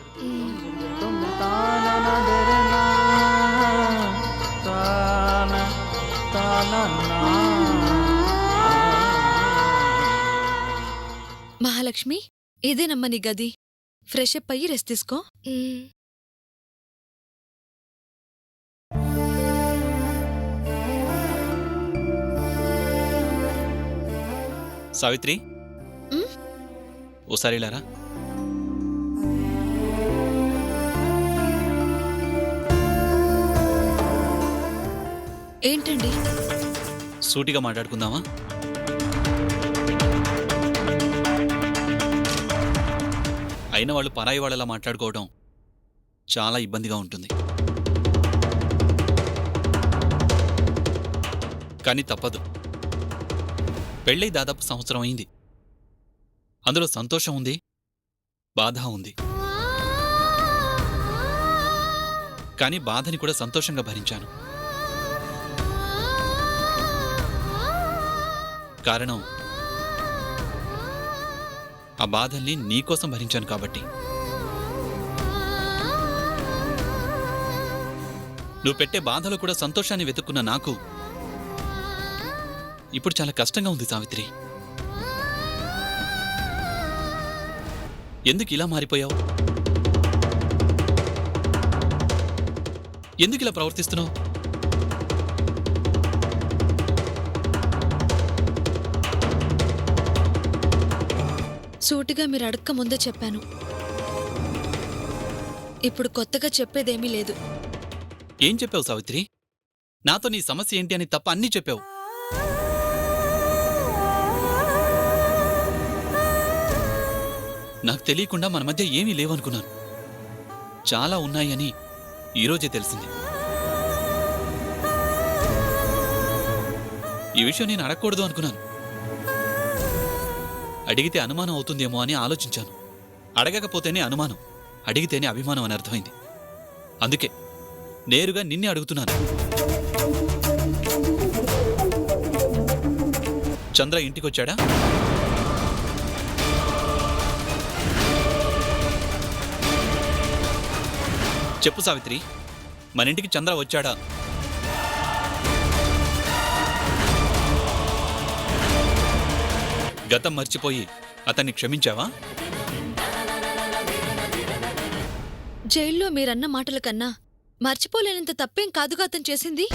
మహాలక్ష్మి, ఇదేనమ్మా నీ గది. ఫ్రెష్ అప్ అయ్యి రెస్ట్ తీసుకో. సావిత్రి, ఉమ్? ఓసారి ఇలారా. ఏంటండి? సూటిగా మాట్లాడుకుందామా? అయిన వాళ్ళు పరాయి వాళ్ళలా మాట్లాడుకోవడం చాలా ఇబ్బందిగా ఉంటుంది. కానీ తప్పదు. పెళ్ళై దాదాపు సంవత్సరం అయింది. అందులో సంతోషం ఉంది, బాధ ఉంది. కానీ బాధని కూడా సంతోషంగా భరించాను. కారణం, ఆ బాధల్ని నీకోసం భరించాను కాబట్టి. నువ్వు పెట్టే బాధలో కూడా సంతోషాన్ని వెతుక్కున్న నాకు ఇప్పుడు చాలా కష్టంగా ఉంది సావిత్రి. ఎందుకు ఇలా మారిపోయావు? ఎందుకు ఇలా ప్రవర్తిస్తున్నావు? సూటిగా మీరు అడక్క ముందే చెప్పాను. ఇప్పుడు కొత్తగా చెప్పేదేమీ లేదు. ఏం చెప్పావు సావిత్రి? నాతో నీ సమస్య ఏంటి అని తప్ప అన్నీ చెప్పావు. నాకు తెలియకుండా మన మధ్య ఏమీ లేవనుకున్నాను. చాలా ఉన్నాయని ఈరోజే తెలిసింది. ఈ విషయం నేను అడగకూడదు అనుకున్నాను. అడిగితే అనుమానం అవుతుందేమో అని ఆలోచించాను. అడగకపోతేనే అనుమానం, అడిగితేనే అభిమానం అని అర్థమైంది. అందుకే నేరుగా నిన్నే అడుగుతున్నాను. చంద్ర ఇంటికొచ్చాడా? చెప్పు సావిత్రి, మన ఇంటికి చంద్ర వచ్చాడా? గతం మర్చిపోయి అతన్ని క్షమించావా? జైల్లో మీరన్న మాటల కన్నా మర్చిపోలేనంత తప్పేం కాదుగా అతను చేసింది.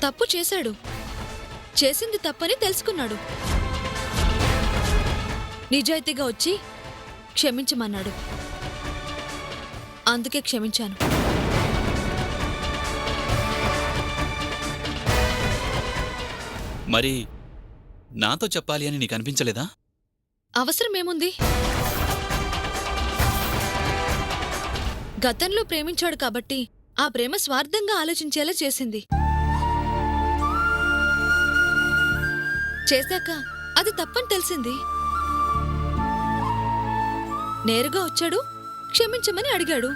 తప్పు చేశాడు, చేసింది తప్పని తెలుసుకున్నాడు. నిజాయితీగా వచ్చి క్షమించమన్నాడు. అందుకే క్షమించాను. మరి నాతో చెప్పాలి అని నీకు అనిపించలేదా? అవసరమేముంది? గతంలో ప్రేమించాడు కాబట్టి ఆ ప్రేమ స్వార్థంగా ఆలోచించేలా చేసింది. చేశాక అది తప్పని తెలిసింది. నేరుగా వచ్చాడు, క్షమించమని అడిగాడు.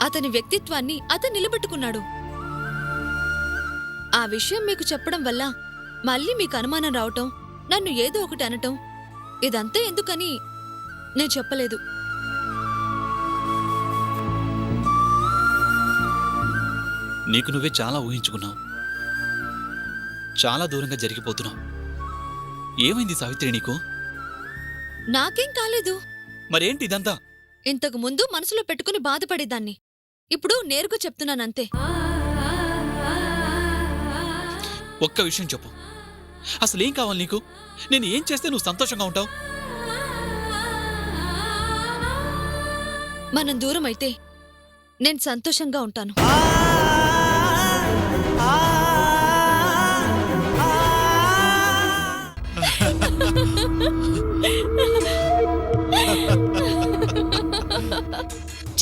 అతని వ్యక్తిత్వాన్ని అతను నిలబెట్టుకున్నాడు. ఆ విషయం మీకు చెప్పడం వల్ల మళ్ళీ మీకు అనుమానం రావటం, నన్ను ఏదో ఒకటి అనటం, ఇదంతా ఎందుకని నేను చెప్పలేదు. నీకు నువ్వే చాలా ఊహించుకున్నావు. చాలా దూరంగా జరిగిపోతున్నావు. ఏమైంది సావిత్రి నీకు? నాకేం కాలేదు. మరేంటి ఇదంతా? ఇంతకు ముందు మనసులో పెట్టుకుని బాధపడేదాన్ని. ఇప్పుడు నేరుగా చెప్తున్నానంతే. ఒక్క విషయం చెప్పు, అసలేం కావాలి నీకు? నేను ఏం చేస్తే నువ్వు సంతోషంగా ఉంటావు? మనం దూరం అయితే నేను సంతోషంగా ఉంటాను.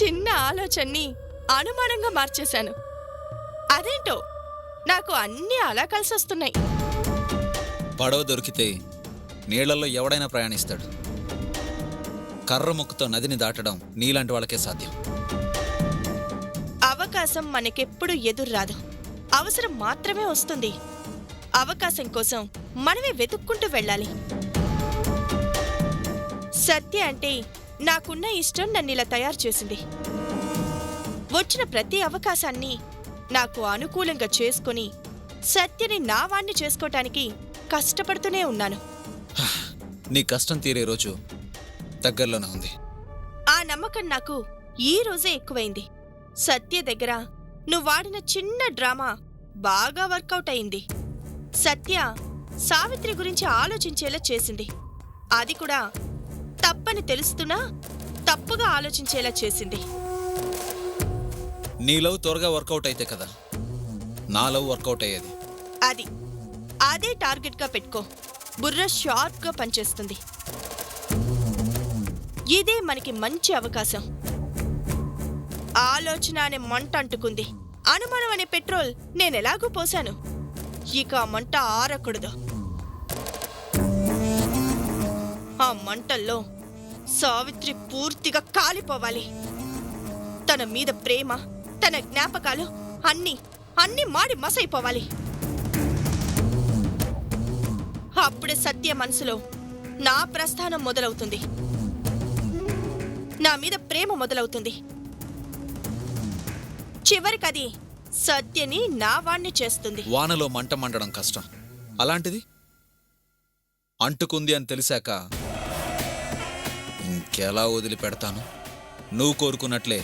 చిన్న ఆలోచనని అనుమానంగా మార్చేశాను. అదేంటో నాకు అన్నీ అలా కలిసొస్తున్నాయి. పడవ దొరికితే నీళ్లలో ఎవడైనా ప్రయాణిస్తాడు. కర్ర ముక్కతో నదిని దాటడం నీలాంటి వాళ్ళకే సాధ్యం. అవకాశం మనకెప్పుడు ఎదుర్రాదు, అవసరం మాత్రమే వస్తుంది. అవకాశం కోసం మనమే వెతుక్కుంటూ వెళ్ళాలి. సత్య అంటే నాకున్న ఇష్టం నన్ను ఇలా తయారు చేసింది. వచ్చిన ప్రతి అవకాశాన్ని నాకు అనుకూలంగా చేసుకుని సత్యని నా వాణ్ణి చేసుకోవటానికి కష్టపడుతూనే ఉన్నాను. నీ కష్టం తీరే రోజు దగ్గరలోనే ఉంది. ఆ నమ్మకం నాకు ఈ రోజే ఎక్కువైంది. సత్య దగ్గర నువ్వు వాడిన చిన్న డ్రామా బాగా వర్కౌట్ అయింది. సత్య సావిత్రి గురించి ఆలోచించేలా చేసింది. అది కూడా తప్పని తెలుస్తున్నా తప్పుగా ఆలోచించేలా చేసింది. నీ లవ్ త్వరగా వర్కౌట్ అయితే కదా నా లవ్ వర్కౌట్ అయ్యేది. అదే టార్గెట్గా పెట్టుకో. బుర్ర షార్ప్గా పనిచేస్తుంది. ఇదే మనకి మంచి అవకాశం. ఆలోచన అనే మంట అంటుకుంది. అనుమానం అనే పెట్రోల్ నేనెలాగూ పోశాను. ఇక ఆ మంట ఆరకూడదు. ఆ మంటల్లో సావిత్రి పూర్తిగా కాలిపోవాలి. తన మీద ప్రేమ, తన జ్ఞాపకాలు అన్నీ మాడి మసైపోవాలి. అప్పుడే సత్య మనసులో నా ప్రస్థానం మొదలవుతుంది. నా మీద ప్రేమ మొదలవుతుంది. చివరికది సత్యని నా వాణ్ణి చేస్తుంది. వానలో మంట మండడం కష్టం. అలాంటిది అంటుకుంది అని తెలిసాక ఇంకెలా వదిలిపెడతాను? నువ్వు కోరుకున్నట్లే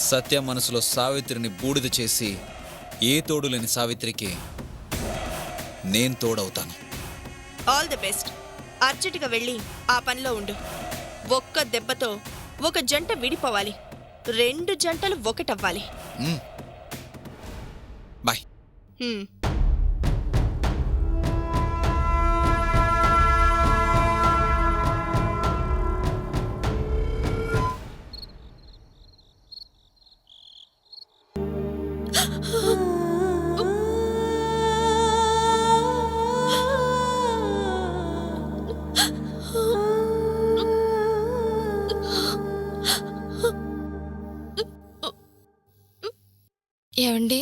సత్య మనసులో సావిత్రిని బూడిద చేసి ఏ తోడు లేని సావిత్రికి నేను తోడవుతాను. All the best. అర్జెంటుగా వెళ్ళి ఆ పనిలో ఉండు. ఒక్క దెబ్బతో ఒక జంట విడిపోవాలి, 2 జంటలు ఒకటవ్వాలి. బాయ్. ఏమండి?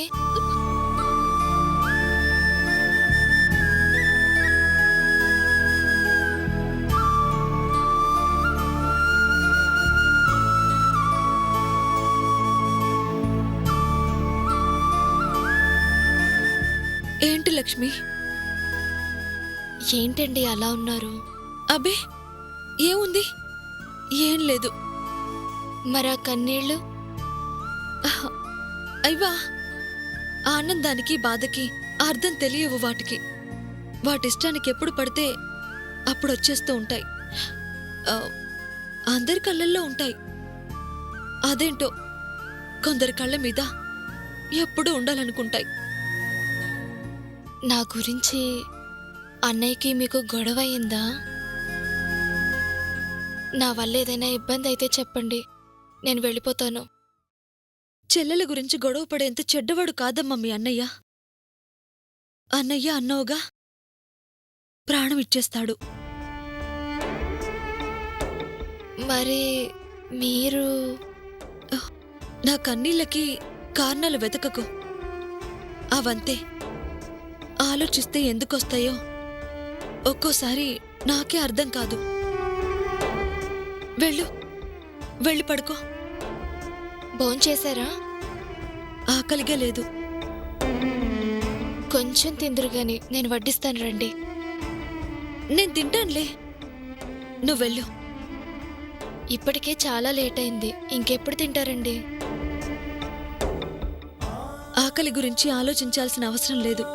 ఏంటి లక్ష్మి? ఏంటండి అలా ఉన్నారు? అబ్బే ఏముంది, ఏం లేదు. మరా కన్నీళ్ళు? అయ్యా, ఆనందానికి బాధకి అర్థం తెలియవు. వాటిష్టానికి ఎప్పుడు పడితే అప్పుడు వచ్చేస్తూ ఉంటాయి. అందరి కళ్ళల్లో ఉంటాయి. అదేంటో కొందరి కళ్ళ మీద ఎప్పుడూ ఉండాలనుకుంటాయి. నా గురించి అన్నయ్యకి మీకు గొడవ అయిందా? నా వల్ల ఏదైనా ఇబ్బంది అయితే చెప్పండి, నేను వెళ్ళిపోతాను. చెల్లెల గురించి గొడవ పడేంత చెడ్డవాడు కాదమ్మా మీ అన్నయ్య. అన్నయ్య అన్నోగా ప్రాణం ఇచ్చేస్తాడు. మరి మీరు? నా కన్నీళ్ళకి కారణాలు వెతకకు. అవంతే. ఆలోచిస్తే ఎందుకొస్తాయో ఒక్కోసారి నాకే అర్థం కాదు. వెళ్ళి పడుకో. భోంచేశారా? ఆకలిగా లేదు. కొంచెం తిందురు గాని, నేను వడ్డిస్తాను రండి. నేను తింటానులే, నువ్వు వెళ్ళు. ఇప్పటికే చాలా లేట్ అయింది, ఇంకెప్పుడు తింటారండి? ఆకలి గురించి ఆలోచించాల్సిన అవసరం లేదు.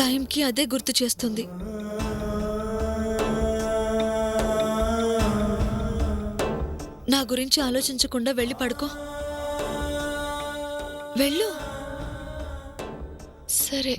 టైంకి అదే గుర్తు చేస్తుంది. నా గురించి ఆలోచించకుండా వెళ్ళి పడుకో. వెళ్ళు. సరే.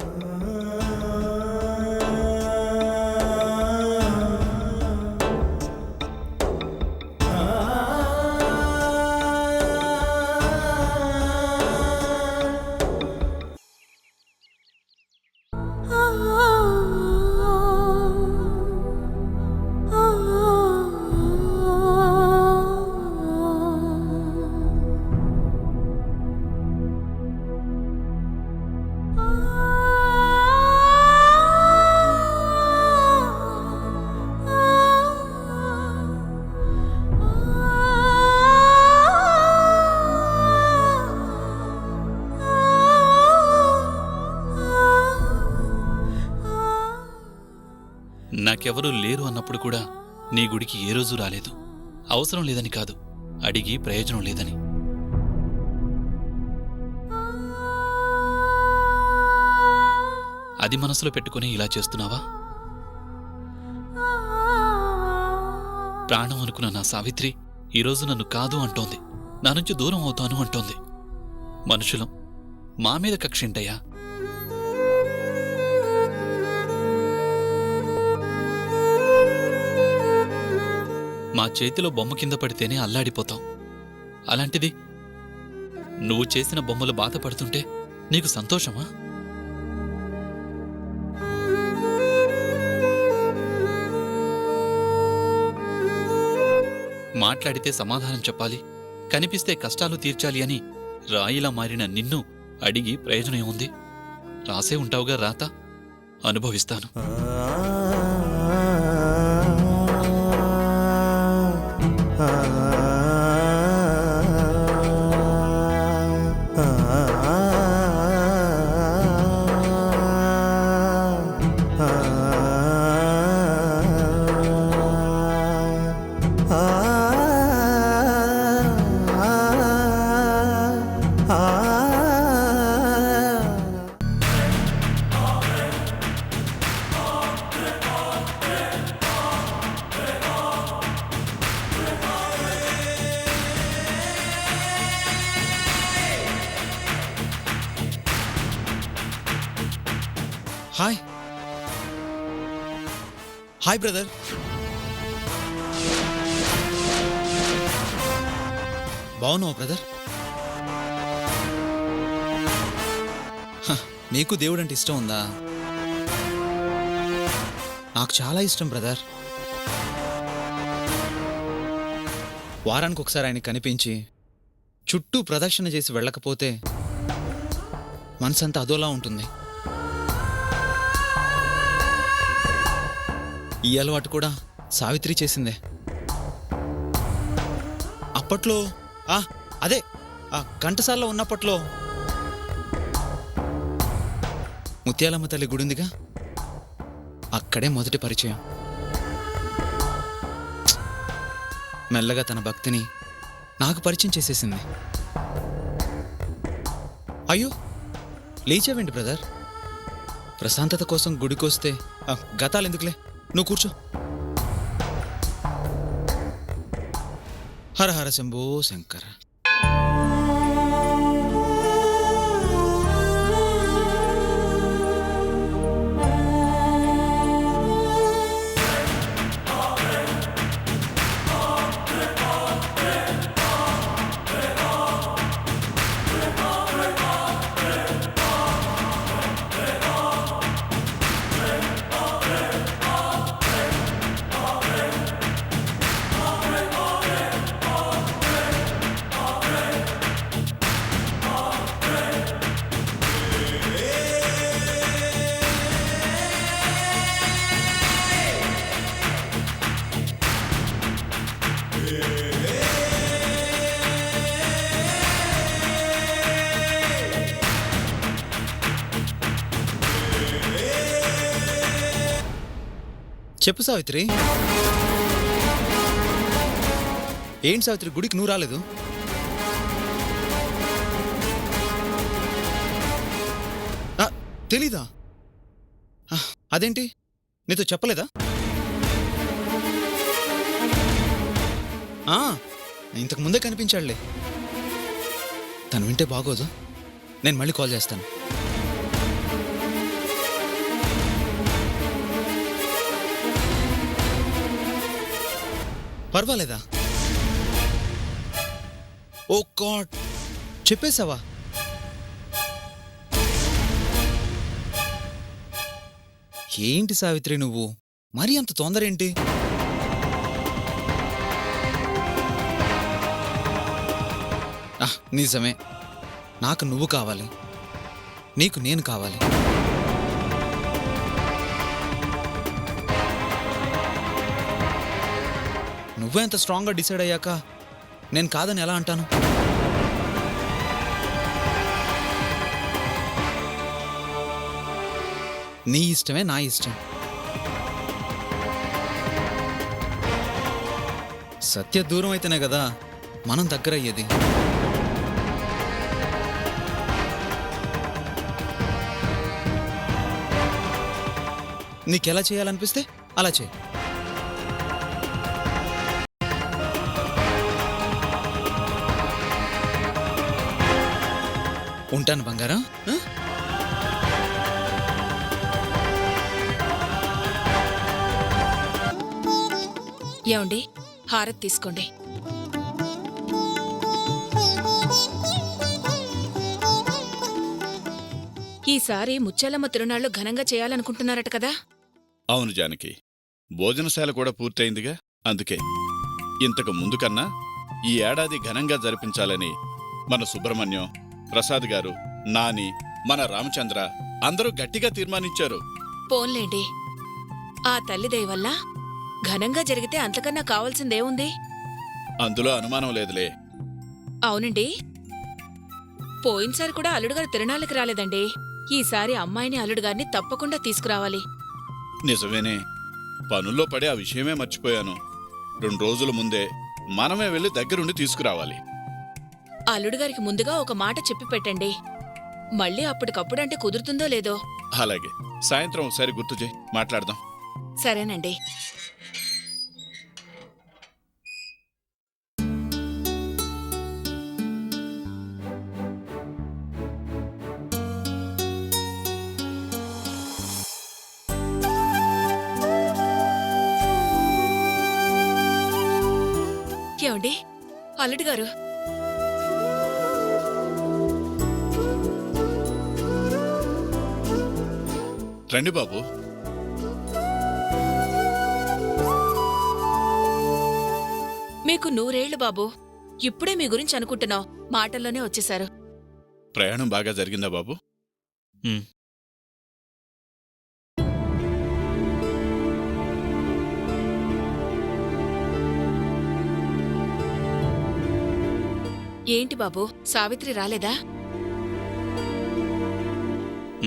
నాకెవరూ లేరు అన్నప్పుడు కూడా నీ గుడికి ఏ రోజు రాలేదు. అవసరం లేదని కాదు, అడిగి ప్రయోజనం లేదని. అది మనసులో పెట్టుకుని ఇలా చేస్తున్నావా? ప్రాణం అనుకున్న నా సావిత్రి ఈరోజు నన్ను కాదు అంటోంది, నా నుంచి దూరం అవుతాను అంటోంది. మనుషులం, మా మీద కక్షేంటయ్యా? మా చేతిలో బొమ్మ కింద పడితేనే అల్లాడిపోతాం. అలాంటిది నువ్వు చేసిన బొమ్మలు బాధపడుతుంటే నీకు సంతోషమా? మాట్లాడితే సమాధానం చెప్పాలి, కనిపిస్తే కష్టాలు తీర్చాలి అని రాయిలా మారిన నిన్ను అడిగి ప్రయోజనం ఏముంది? రాసే ఉంటావుగా రాత, అనుభవిస్తాను. Hi hi brother. బావున్నావు బ్రదర్? నీకు దేవుడంటే ఇష్టం ఉందా? నాకు చాలా ఇష్టం బ్రదర్. వారానికి ఒకసారి ఆయన కనిపించి చుట్టూ ప్రదక్షిణ చేసి వెళ్ళకపోతే మనసంతా అదోలా ఉంటుంది. ఈ అలవాటు కూడా సావిత్రి చేసిందే. అప్పట్లో అదే ఘంటసాలలో ఉన్నప్పట్లో ముత్యాలమ్మ తల్లి గుడిందిగా, అక్కడే మొదటి పరిచయం. మెల్లగా తన భక్తిని నాకు పరిచయం చేసేసింది. అయ్యో లేచావేంటి బ్రదర్? ప్రశాంతత కోసం గుడికొస్తే గతాలు ఎందుకులే, నువ్వు కూర్చో. హర హర శంభో శంకర. చెప్పు సావిత్రి. ఏంటి సావిత్రి, గుడికి నువ్వు రాలేదు? తెలీదా? అదేంటి, నీతో చెప్పలేదా? ఇంతకు ముందే కనిపించాడులే. తను వింటే బాగోదు. నేను మళ్ళీ కాల్ చేస్తాను. పర్వాలేదా? ఓ గాడ్, చెప్పేశావా? ఏంటి సావిత్రి నువ్వు మరీ అంత తొందర ఏంటి? నిజమే, నాకు నువ్వు కావాలి, నీకు నేను కావాలి. నువ్వే అంత స్ట్రాంగ్గా డిసైడ్ అయ్యాక నేను కాదని ఎలా అంటాను? నీ ఇష్టమే నా ఇష్టం. సత్య దూరం అయితేనే కదా మనం దగ్గర అయ్యేది. నీకెలా చేయాలనిపిస్తే అలా చేయి. ఉంటాను బంగారం. ఆ? ఏమండి, హారతి తీసుకోండి. ఈసారి ముచ్చాలమ్మ తిరునాళ్లు ఘనంగా చేయాలనుకుంటున్నారట కదా? అవును జానకి, భోజనశాల కూడా పూర్తయిందిగా. అందుకే ఇంతకు ముందు కన్నా ఈ ఏడాది ఘనంగా జరిపించాలని మన సుబ్రహ్మణ్యం, ప్రసాద్ గారు, నాని, మన రామచంద్ర అందరూ గట్టిగా తీర్మానించారు. పోన్లేండి, ఆ తల్లి దయ వల్ల ఘనంగా జరిగితే అంతకన్నా కావాల్సిందేముంది? అందులో అనుమానం లేదులే. అవునండి, పోయినసారి కూడా అల్లుడుగారు తిరునాళ్ళకి రాలేదండి. ఈసారి అమ్మాయిని అల్లుడుగారిని తప్పకుండా తీసుకురావాలి. నిజమేనే, పనుల్లో పడి ఆ విషయమే మర్చిపోయాను. 2 రోజుల ముందే మనమే వెళ్ళి దగ్గరుండి తీసుకురావాలి. అల్లుడుగారికి ముందుగా ఒక మాట చెప్పి పెట్టండి. మళ్ళీ అప్పటికప్పుడంటే కుదురుతుందో లేదో. అలాగే, సాయంత్రం ఒకసారి గుర్తు చేయి, మాట్లాడదాం. సరేనండి. ఏమండి, అల్లుడు గారు, రండి బాబు. మీకు 100 ఏళ్లు బాబు. ఇప్పుడే మీ గురించి అనుకుంటున్నాం, మాటల్లోనే వచ్చేశారు. ప్రయాణం బాగా జరిగిందా బాబు? ఏంటి బాబు, సావిత్రి రాలేదా?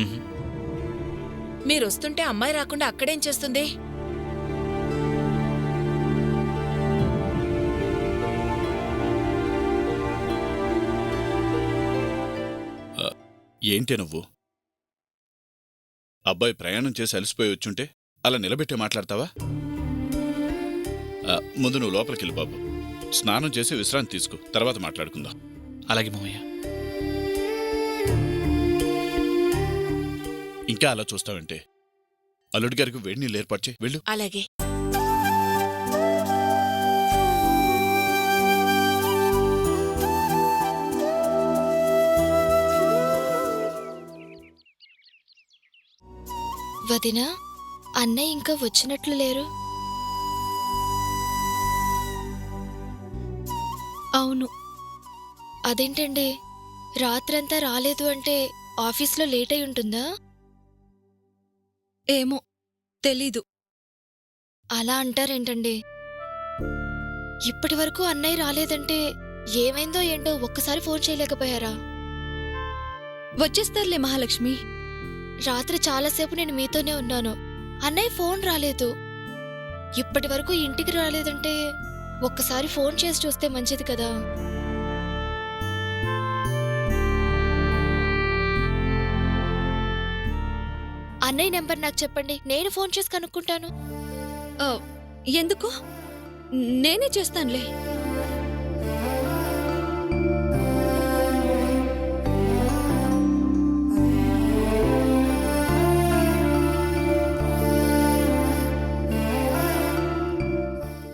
ఉహు. మీరొస్తుంటే అమ్మాయి రాకుండా అక్కడేం చేస్తుంది? ఏంటి నువ్వు? అబ్బాయి ప్రయాణం చేసి అలసిపోయి వచ్చుంటే అలా నిలబెట్టే మాట్లాడతావా? ముందు నువ్వు లోపలికెళ్ళి బాబు, స్నానం చేసి విశ్రాంతి తీసుకో, తర్వాత మాట్లాడుకుందాం. అలాగే మామయ్య. ఇంకా అలా చూస్తావంటే అల్లుడి గారికి వేడి నీళ్ళు ఏర్పాటు చేయి, వెళ్ళు. అలాగే. వదినా, అన్నయ్య ఇంకా వచ్చినట్లు లేరు. అవును. అదేంటండి, రాత్రంతా రాలేదు అంటే ఆఫీస్లో లేట్ అయి ఉంటుందా? ఏమో తెలీదు. అలా అంటారేంటండి? ఇప్పటి వరకు అన్నయ్య రాలేదంటే ఏమైందో ఏంటో ఒక్కసారి ఫోన్ చేయలేకపోయారా? వచ్చేస్తారులే మహాలక్ష్మి. రాత్రి చాలాసేపు నేను మీతోనే ఉన్నాను, అన్నయ్య ఫోన్ రాలేదు. ఇప్పటి వరకు ఇంటికి రాలేదంటే ఒక్కసారి ఫోన్ చేసి చూస్తే మంచిది కదా. అన్నయ్య నెంబర్ నాకు చెప్పండి, నేను ఫోన్ చేసి కనుక్కుంటాను. ఎందుకు? నేనే చేస్తానులే.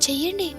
చెయ్యండి.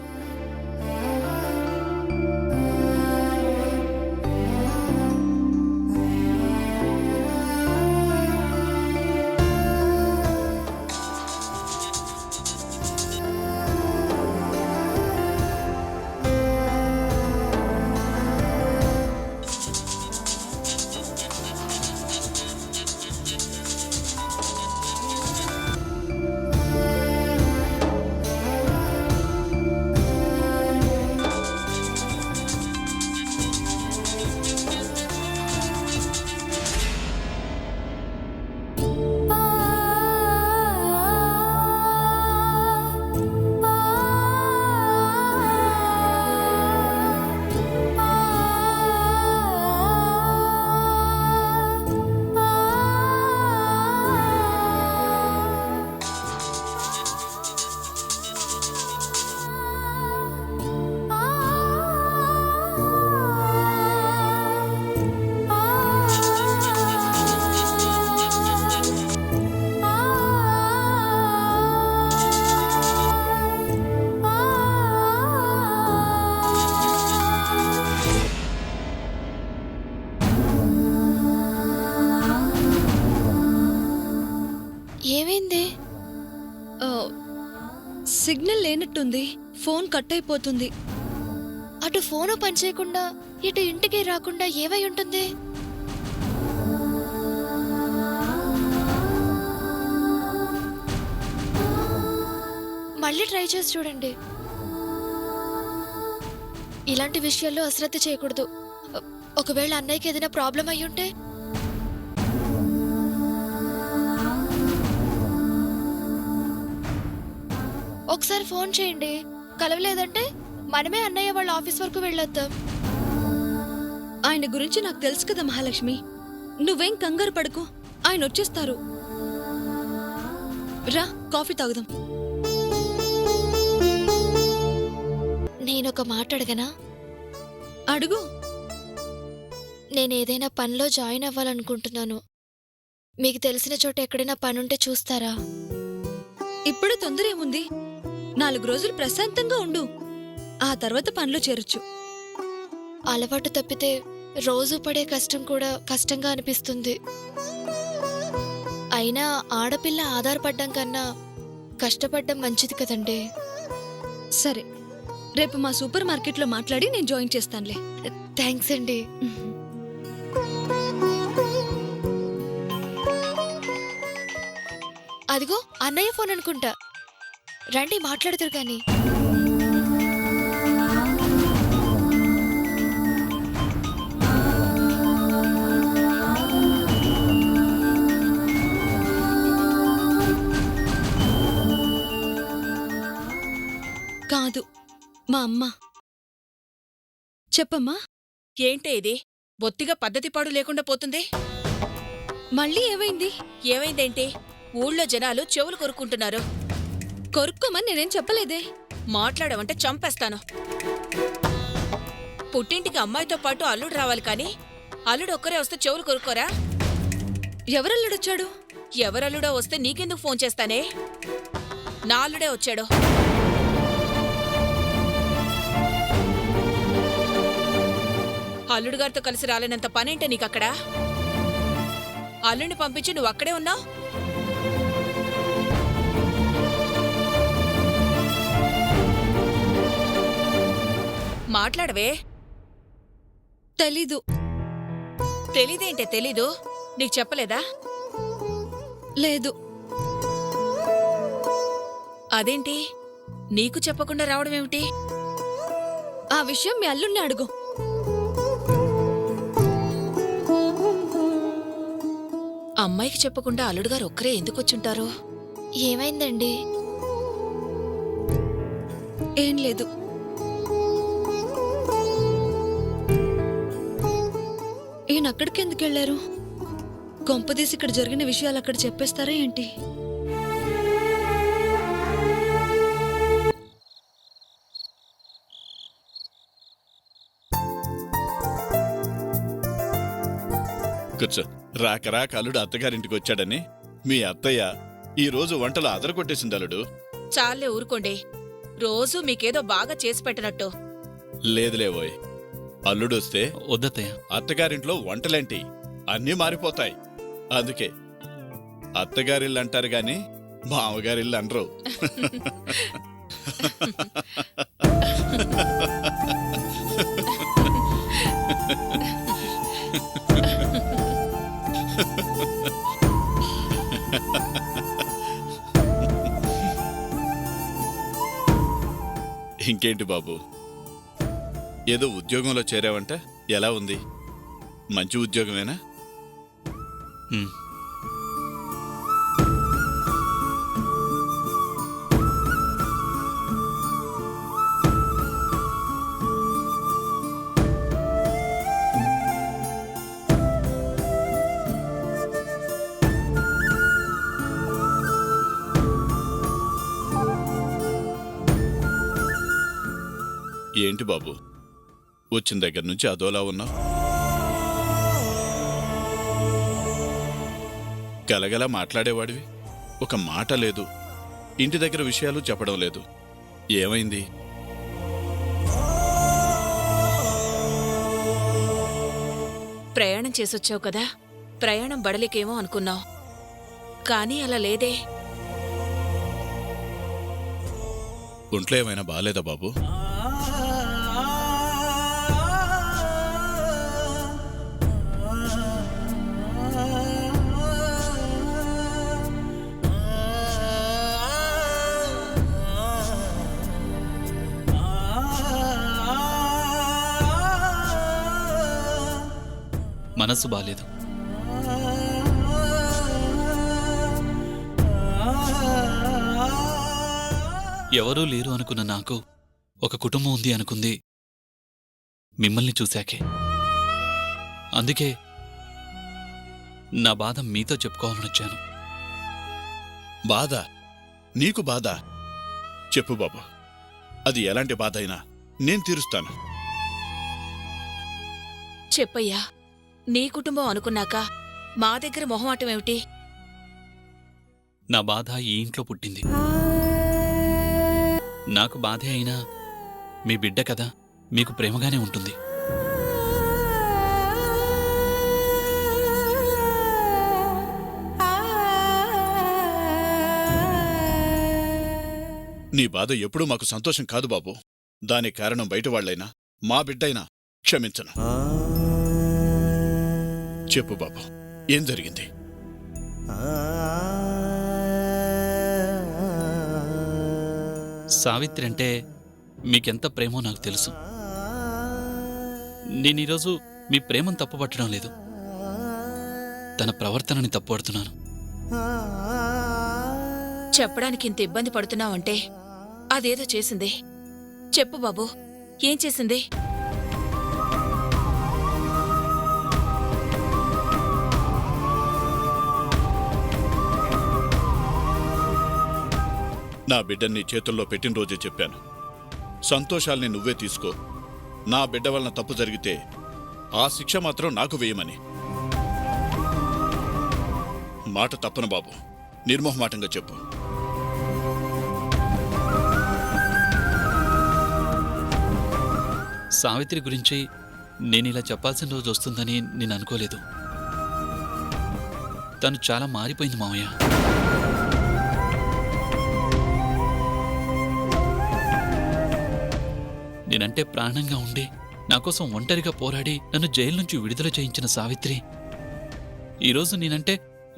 సిగ్నల్ లేనట్టుంది. ఫోన్ కట్ అయిపోతుంది. అటు ఫోను పనిచేయకుండా ఇటు ఇంటికి రాకుండా ఏమై ఉంటుంది? మళ్ళీ ట్రై చేసి చూడండి. ఇలాంటి విషయాల్లో అశ్రద్ధ చేయకూడదు. ఒకవేళ అన్నయ్యకి ఏదైనా ప్రాబ్లం అయి ఉంటే? ఒకసారి ఫోన్ చేయండి. కలవలేదంటే మనమే అన్నయ్య వాళ్ళ ఆఫీస్ వరకు వెళ్ళొద్దాం. ఆయన గురించి నాకు తెలుసు కదా మహాలక్ష్మి. నువ్వేం కంగారు పడకు, ఆయన వచ్చేస్తారు. రా, కాఫీ తాగుదాం. నేనొక మాట అడగనా? అడుగు. నేనేదైనా పనిలో జాయిన్ అవ్వాలనుకుంటున్నాను. మీకు తెలిసిన చోట ఎక్కడైనా పనుంటే చూస్తారా? ఇప్పుడే తొందర ఏముంది? 4 రోజులు ప్రశాంతంగా ఉండు, ఆ తర్వాత పనిలో చేరొచ్చు. అలవాటు తప్పితే రోజు పడే కష్టం కూడా కష్టంగా అనిపిస్తుంది. అయినా ఆడపిల్ల ఆధారపడ్డం కన్నా కష్టపడ్డం మంచిది కదండి. సరే, రేపు మా సూపర్ మార్కెట్లో మాట్లాడి నేను జాయిన్ చేస్తానులే. థ్యాంక్స్ అండి. అదిగో అన్నయ్య ఫోన్ అనుకుంటా. రండి మాట్లాడుతారు కానీ. కాదు, మా అమ్మ. చెప్పమ్మా. ఏంటే ఇది? బొత్తిగా పద్ధతి పాడు లేకుండా పోతుంది. మళ్ళీ ఏమైంది? ఏమైందేంటి? ఊళ్ళో జనాలు చెవులు కొరుక్కుంటున్నారు. కొరుక్కోమని నేనేం చెప్పలేదే. మాట్లాడమంటే చంపేస్తాను. పుట్టింటికి అమ్మాయితో పాటు అల్లుడు రావాలి కానీ అల్లుడు ఒక్కరే వస్తే చెవులు కొరుక్కోరా? ఎవరల్లుడొచ్చాడు? ఎవరల్లుడో వస్తే నీకెందుకు ఫోన్ చేస్తానే? నా అల్లుడే వచ్చాడు. అల్లుడు గారితో కలిసి రాలేనంత పనేంటే నీకక్కడ? అల్లుడిని పంపించి నువ్వు అక్కడే ఉన్నావు. మాట్లాడవే. తెలీదు. తెలీదేంటే? తెలీదు? నీకు చెప్పలేదా? లేదు. అదేంటి నీకు చెప్పకుండా రావడమేమిటి? ఆ విషయం మీ అల్లుణ్ణి అడుగు. అమ్మాయికి చెప్పకుండా అల్లుడు గారు ఒక్కరే ఎందుకు వచ్చుంటారు? ఏమైందండి? ఏం లేదు. ఈయన అక్కడికి ఎందుకు వెళ్ళారు? కొంపదీసి ఇక్కడ జరిగిన విషయాలు అక్కడ చెప్పేస్తారా ఏంటి? కూర్చో. రాక రాక అల్లుడు అత్తగారింటికి వచ్చాడని మీ అత్తయ్య ఈ రోజు వంటలు అదరగొట్టేసింది అల్లుడు. చాలే ఊరుకోండి. రోజూ మీకేదో బాగా చేసి పెట్టినట్టు. లేదులేవోయ్, అల్లుడొస్తే వద్దత్తయ్య. అత్తగారింట్లో వంటలేంటి అన్నీ మారిపోతాయి. అందుకే అత్తగారిల్లు అంటారు గాని మామగారిల్లు అనరు. ఇంకేంటి బాబు, ఏదో ఉద్యోగంలో చేరావంట, ఎలా ఉంది? మంచి ఉద్యోగమేనా? ఉమ్. ఏంటి బాబు, వచ్చిన దగ్గర నుంచి అదోలా ఉన్నావు? గలగలా మాట్లాడేవాడివి, ఒక మాట లేదు. ఇంటి దగ్గర విషయాలు చెప్పడం లేదు. ఏమైంది? ప్రయాణం చేసొచ్చావు కదా, ప్రయాణం బడలికేమో అనుకున్నావు. కానీ అలా లేదే. ఒంట్లో ఏమైనా బాగాలేదా బాబు? మనస్సు బాలేదు. ఎవరూ లేరు అనుకున్న నాకు ఒక కుటుంబం ఉంది అనుకుంది మిమ్మల్ని చూశాకే. అందుకే నా బాధ మీతో చెప్పుకోవాలనొచ్చాను. బాధ? నీకు బాధ? చెప్పు బాబు, అది ఎలాంటి బాధ అయినా నేను తీరుస్తాను. చెప్పయ్యా, నీ కుటుంబం అనుకున్నాక మా దగ్గర మొహమాటం ఏమిటి? నా బాధ ఈ ఇంట్లో పుట్టింది. నాకు బాధే అయినా మీ బిడ్డ కదా, మీకు ప్రేమగానే ఉంటుంది. నీ బాధ ఎప్పుడూ మాకు సంతోషం కాదు బాబు. దానికి కారణం బయట వాళ్లైనా మా బిడ్డైనా క్షమించను. చెప్పు బాబు, ఏం జరిగింది? సావిత్రి అంటే మీకెంత ప్రేమో నాకు తెలుసు. నేను ఈరోజు మీ ప్రేమను తప్పుపట్టడం లేదు, తన ప్రవర్తనని తప్పుపడుతున్నాను. చెప్పడానికి ఇంత ఇబ్బంది పడుతున్నావంటే అదేదో చేసింది. చెప్పు బాబు, ఏం చేసింది? నా బిడ్డని చేతుల్లో పెట్టిన రోజే చెప్పాను, సంతోషాల్ని నువ్వే తీసుకో. నా బిడ్డ వలన తప్పు జరిగితే ఆ శిక్ష మాత్రం నాకు వేయమని. మాట తప్పను బాబు, నిర్మోహమాటంగా చెప్పు. సావిత్రి గురించి నేనిలా చెప్పాల్సిన రోజు వస్తుందని నేను అనుకోలేదు. తను చాలా మారిపోయింది మావయ్య. నేనంటే ప్రాణంగా ఉండి నా కోసం ఒంటరిగా పోరాడి నన్ను జైలు నుంచి విడుదల చేయించిన సావిత్రి ఈరోజు నేనంటే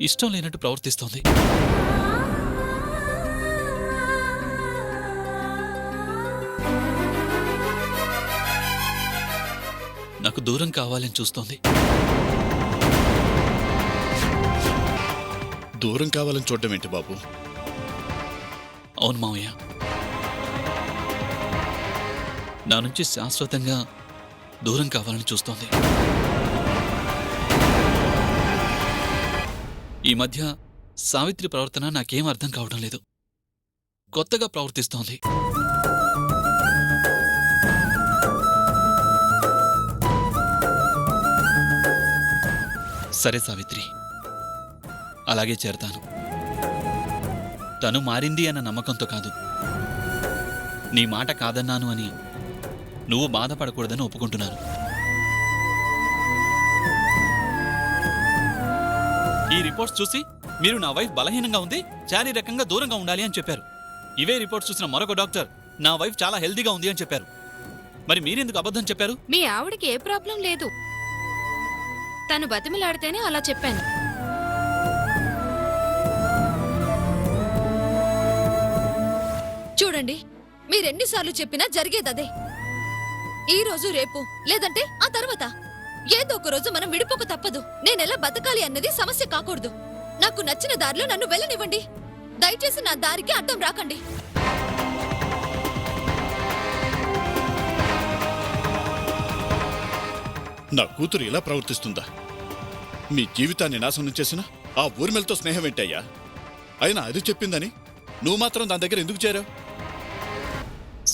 ఇష్టం లేనట్టు ప్రవర్తిస్తోంది. నాకు దూరం కావాలని చూస్తోంది. దూరం కావాలని చూడడం ఏంటి బాబు? అవును మావయ్య, నా నుంచి శాశ్వతంగా దూరం కావాలని చూస్తోంది. ఈ మధ్య సావిత్రి ప్రవర్తన నాకేం అర్థం కావడం లేదు. కొత్తగా ప్రవర్తిస్తోంది. సరే సావిత్రి, అలాగే చేరతాను. తను మారింది అన్న నమ్మకంతో కాదు, నీ మాట కాదన్నాను అని నువ్వు బాధపడకూడదని ఒప్పుకుంటున్నాను. ఈ రిపోర్ట్స్ చూసి మీరు నా వైఫ్ బలహీనంగా ఉంది, శారీరకంగా దూరంగా ఉండాలి అని చెప్పారు. ఇవే రిపోర్ట్స్ చూసిన మరొక డాక్టర్ నా వైఫ్ చాలా హెల్దీగా ఉంది అని చెప్పారు. మరి మీరెందుకు అబద్ధం చెప్పారు? మీ ఆవిడకి ఏ ప్రాబ్లం లేదు, తను బతిమిలాడితేనే అలా చెప్పాను. చూడండి, మీరెన్నిసార్లు చెప్పినా జరిగేదదే. ఈ రోజు రేపు లేదంటే ఆ తర్వాత ఏదో ఒక రోజు మనం విడిపోక తప్పదు. నేనెలా బతకాలి అన్నది సమస్య కాకూడదు. నాకు నచ్చిన దారిలో నన్ను వెళ్ళనివ్వండి. దయచేసి నా దారికి అడ్డం రాకండి. నా కూతురు ఇలా ప్రవర్తిస్తుందా? మీ జీవితాన్ని నాశనం చేసిన ఆ ఊర్మిళతో స్నేహం ఏంటయ్యా? అయినా అది చెప్పిందని నువ్వు మాత్రం దాని దగ్గర ఎందుకు చేరావు?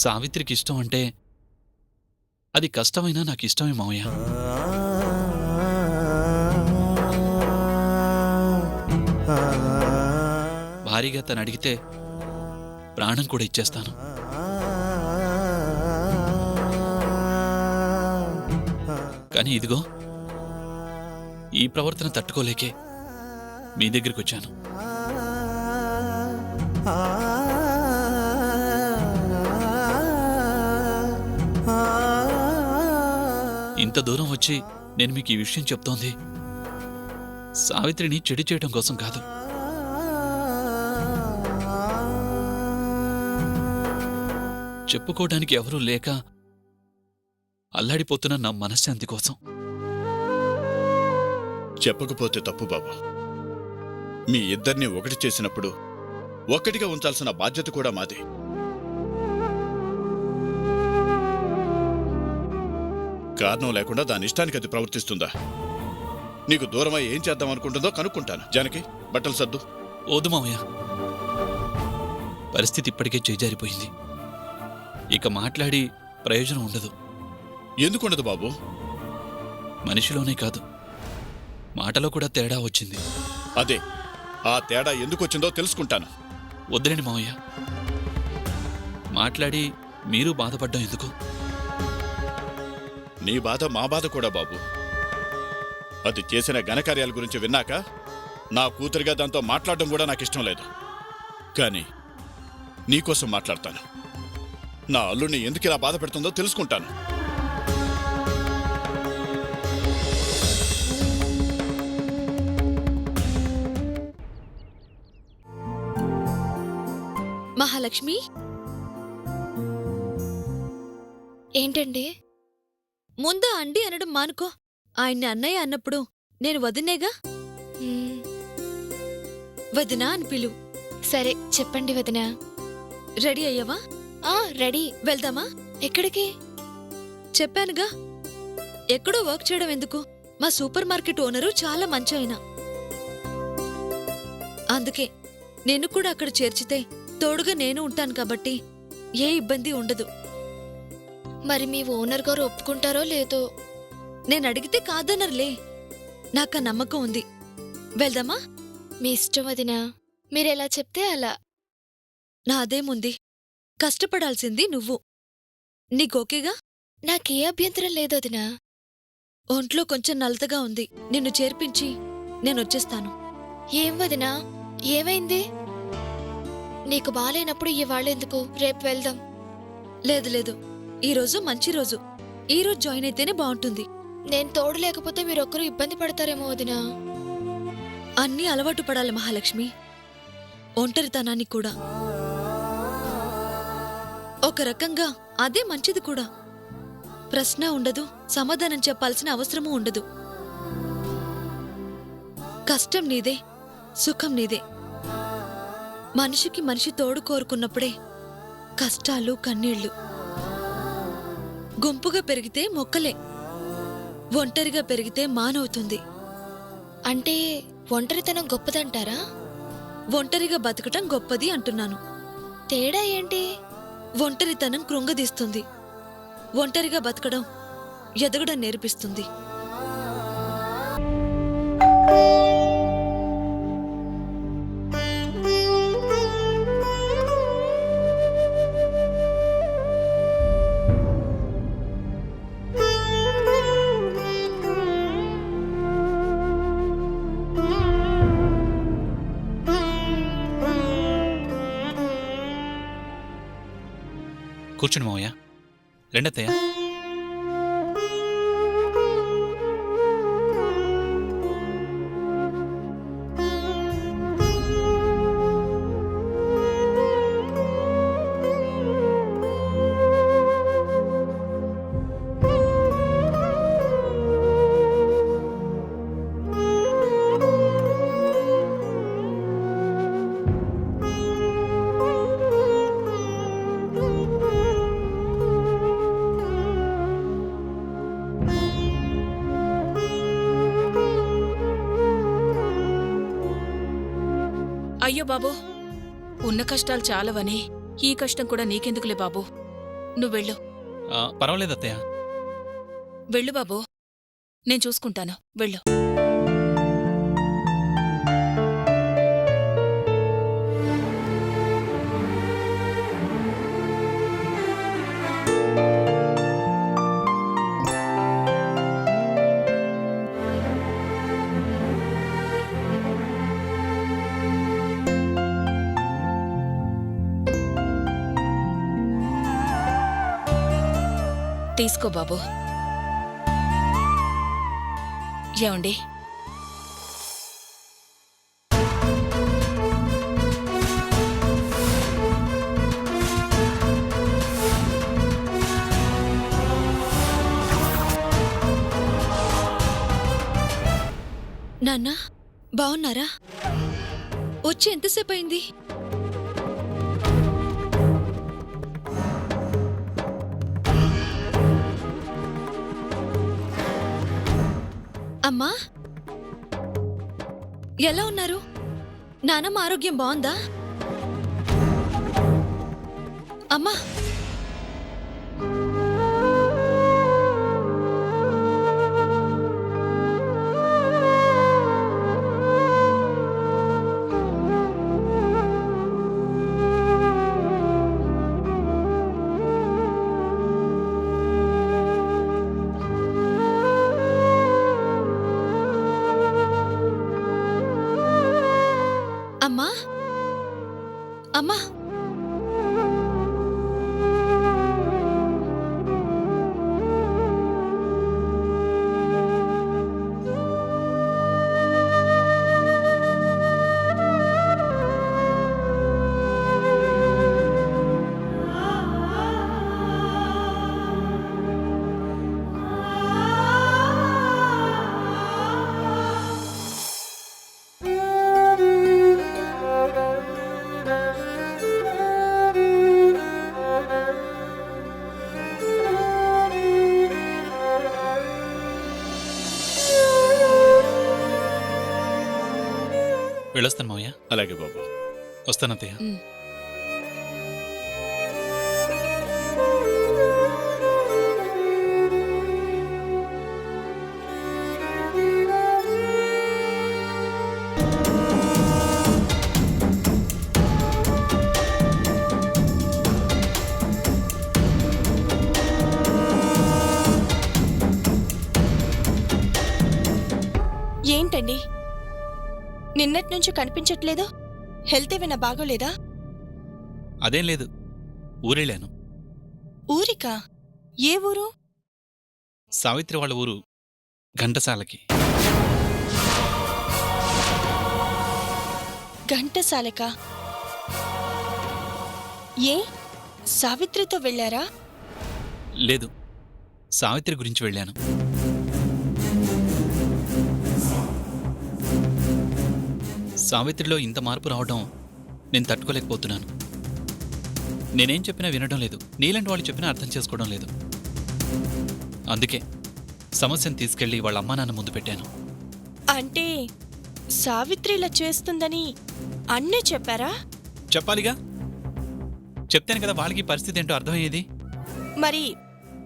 సావిత్రికి ఇష్టం అంటే అది కష్టమైనా నాకు ఇష్టమే మావయ్య. భారీగా తను అడిగితే ప్రాణం కూడా ఇచ్చేస్తాను. కానీ ఇదిగో ఈ ప్రవర్తన తట్టుకోలేకే మీ దగ్గరికి వచ్చాను. ఇంత దూరం వచ్చి నేను మీకు ఈ విషయం చెప్తోంది సావిత్రిని చెడు చేయడం కోసం కాదు. చెప్పుకోవడానికి ఎవరూ లేక అల్లాడిపోతున్న నా మనశ్శాంతి కోసం. చెప్పకపోతే తప్పు బాబు. మీ ఇద్దరిని ఒకటి చేసినప్పుడు ఒక్కటిగా ఉంచాల్సిన బాధ్యత కూడా మాదే. కారణం లేకుండా దాని ఇష్టానికి అది ప్రవర్తిస్తుందా? నీకు దూరమై ఏం చేద్దాం అనుకుంటుందో కనుక్కుంటాను. జానకి, బట్టలు సర్దు. ఓదు మామయ్య, పరిస్థితి ఇప్పటికే చేజారిపోయింది. ఇక మాట్లాడి ప్రయోజనం ఉండదు. ఎందుకుండదు బాబు? మనిషిలోనే కాదు, మాటలో కూడా తేడా వచ్చింది. అదే, ఆ తేడా ఎందుకొచ్చిందో తెలుసుకుంటాను. వద్దులేండి మామయ్య, మాట్లాడి మీరు బాధపడ్డం ఎందుకు? నీ బాధ మా బాధ కూడా బాబు. అది చేసిన ఘనకార్యాల గురించి విన్నాక నా కూతురిగా దాంతో మాట్లాడడం కూడా నాకు ఇష్టం లేదు. కానీ నీకోసం మాట్లాడతాను. నా అల్లుడిని ఎందుకు ఇలా బాధ పెడుతుందో తెలుసుకుంటాను. మహాలక్ష్మి, ఏంటండి? ముందు అండి అనడం మానుకో. ఆయన్ని అన్నయ్య అన్నప్పుడు నేను వదినేగా. మ్మ్, వదినా అని పిలు. సరే చెప్పండి వదినా. రెడీ అయ్యావా? రెడీ. వెళ్దామా? ఎక్కడికి? చెప్పానుగా, ఎక్కడో వర్క్ చేయడం ఎందుకు? మా సూపర్ మార్కెట్ ఓనరు చాలా మంచి ఆయన. అందుకే నిన్ను కూడా అక్కడ చేర్చితే తోడుగా నేను ఉంటాను కాబట్టి ఏ ఇబ్బంది ఉండదు. మరి మీ ఓనర్ గారు ఒప్పుకుంటారో లేదో? నేను అడిగితే కాదనర్లే. నాకా నమ్మకం ఉంది. వెళ్దామా? మీ ఇష్టం వదినా, మీరెలా చెప్తే అలా. నాదేముంది, కష్టపడాల్సింది నువ్వు. నీకోకేగా? నాకే అభ్యంతరం లేదు వదినా. ఒంట్లో కొంచెం నలతగా ఉంది. నిన్ను చేర్పించి నేనొచ్చేస్తాను. ఏం వదినా, ఏమైంది? నీకు బాలేనప్పుడు ఇవాళెందుకు, రేపు వెళ్దాం. లేదు లేదు, ఈరోజు మంచి రోజు. ఈరోజు జాయిన్ అయితేనే బాగుంటుంది. నేను తోడు లేకపోతే మీరొక్కరు ఇబ్బంది పడతారేమో వదినా. అన్నీ అలవాటు పడాలి మహాలక్ష్మి, ఒంటరితనాన్ని కూడా. ఒక రకంగా అదే మంచిది కూడా. ప్రశ్న ఉండదు, సమాధానం చెప్పాల్సిన అవసరమూ ఉండదు. కష్టం నీదే, సుఖం నీదే. మనిషికి మనిషి తోడు కోరుకున్నప్పుడే కష్టాలు, కన్నీళ్లు. గుంపుగా పెరిగితే మొక్కలే, ఒంటరిగా పెరిగితే మానవుతుంది. అంటే ఒంటరితనం గొప్పదంటారా? ఒంటరిగా బతకటం గొప్పది అంటున్నాను. తేడా ఏంటి? ఒంటరితనం కృంగదీస్తుంది, ఒంటరిగా బతకడం ఎదగడం నేర్పిస్తుంది. కూర్చుని మావయ్య, రెండత్తయ్య. అయ్యో బాబు, ఉన్న కష్టాలు చాలవని ఈ కష్టం కూడా నీకెందుకులే బాబు. నువ్వెళ్ళు. పర్వాలేదు అత్తయ్య. వెళ్ళు బాబు, నేను చూసుకుంటాను. వెళ్ళు. తీసుకో బాబు. ఏమండి నాన్న బావున్నారా? వచ్చి ఎంతసేపు అయింది? అమ్మా ఎలా ఉన్నారు? నానమ్మ ఆరోగ్యం బాగుందా? అమ్మా అమ్మా అమ్మా వెళ్ళొస్తాను మావయ్య. అలాగే బాబు. వస్తాను అత్తయ్య. ఏంటండి నిన్నటి నుంచి కనిపించట్లేదు? హెల్త్ ఏమైనా బాగోలేదా? అదేం లేదు, ఊరెళ్ళాను. ఊరికా? ఏ ఊరు? సావిత్రి వాళ్ళ ఊరు ఘంటసాలకి. ఘంటసాలకా? ఏ సావిత్రితో వెళ్ళారా? లేదు, సావిత్రి గురించి వెళ్ళాను. సావిత్రిలో ఇంత మార్పు రావడం నేను తట్టుకోలేకపోతున్నాను. నేనేం చెప్పినా వినడం లేదు, నీలాంటి వాళ్ళు చెప్పినా అర్థం చేసుకోవడం లేదు. అందుకే సమస్యను తీసుకెళ్లి వాళ్ళ అమ్మా నాన్న ముందు పెట్టాను. అంటే సావిత్రి ఇలా చేస్తుందని అన్నీ చెప్పారా? చెప్పాలిగా, చెప్తాను కదా వాళ్ళకి పరిస్థితి ఏంటో అర్థమయ్యేది. మరి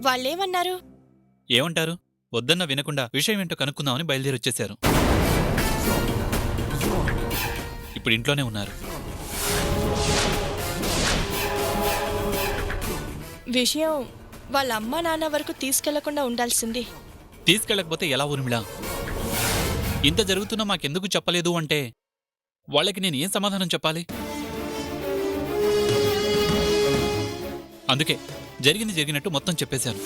వాళ్ళేమన్నారు? ఏమంటారు, వద్దన్నా వినకుండా విషయం ఏంటో కనుక్కుందామని బయలుదేరి వచ్చేశారు. ఇప్పుడు ఇంట్లోనే ఉన్నారు. విషయం వాళ్ళ అమ్మా నాన్న వరకు తీసుకెళ్లకుండా ఉండాల్సింది. తీసుకెళ్ళకపోతే ఎలా ఊర్మిళా? ఇంత జరుగుతున్నా మాకెందుకు చెప్పలేదు అంటే వాళ్ళకి నేను ఏం సమాధానం చెప్పాలి? అందుకే జరిగింది జరిగినట్టు మొత్తం చెప్పేశాను.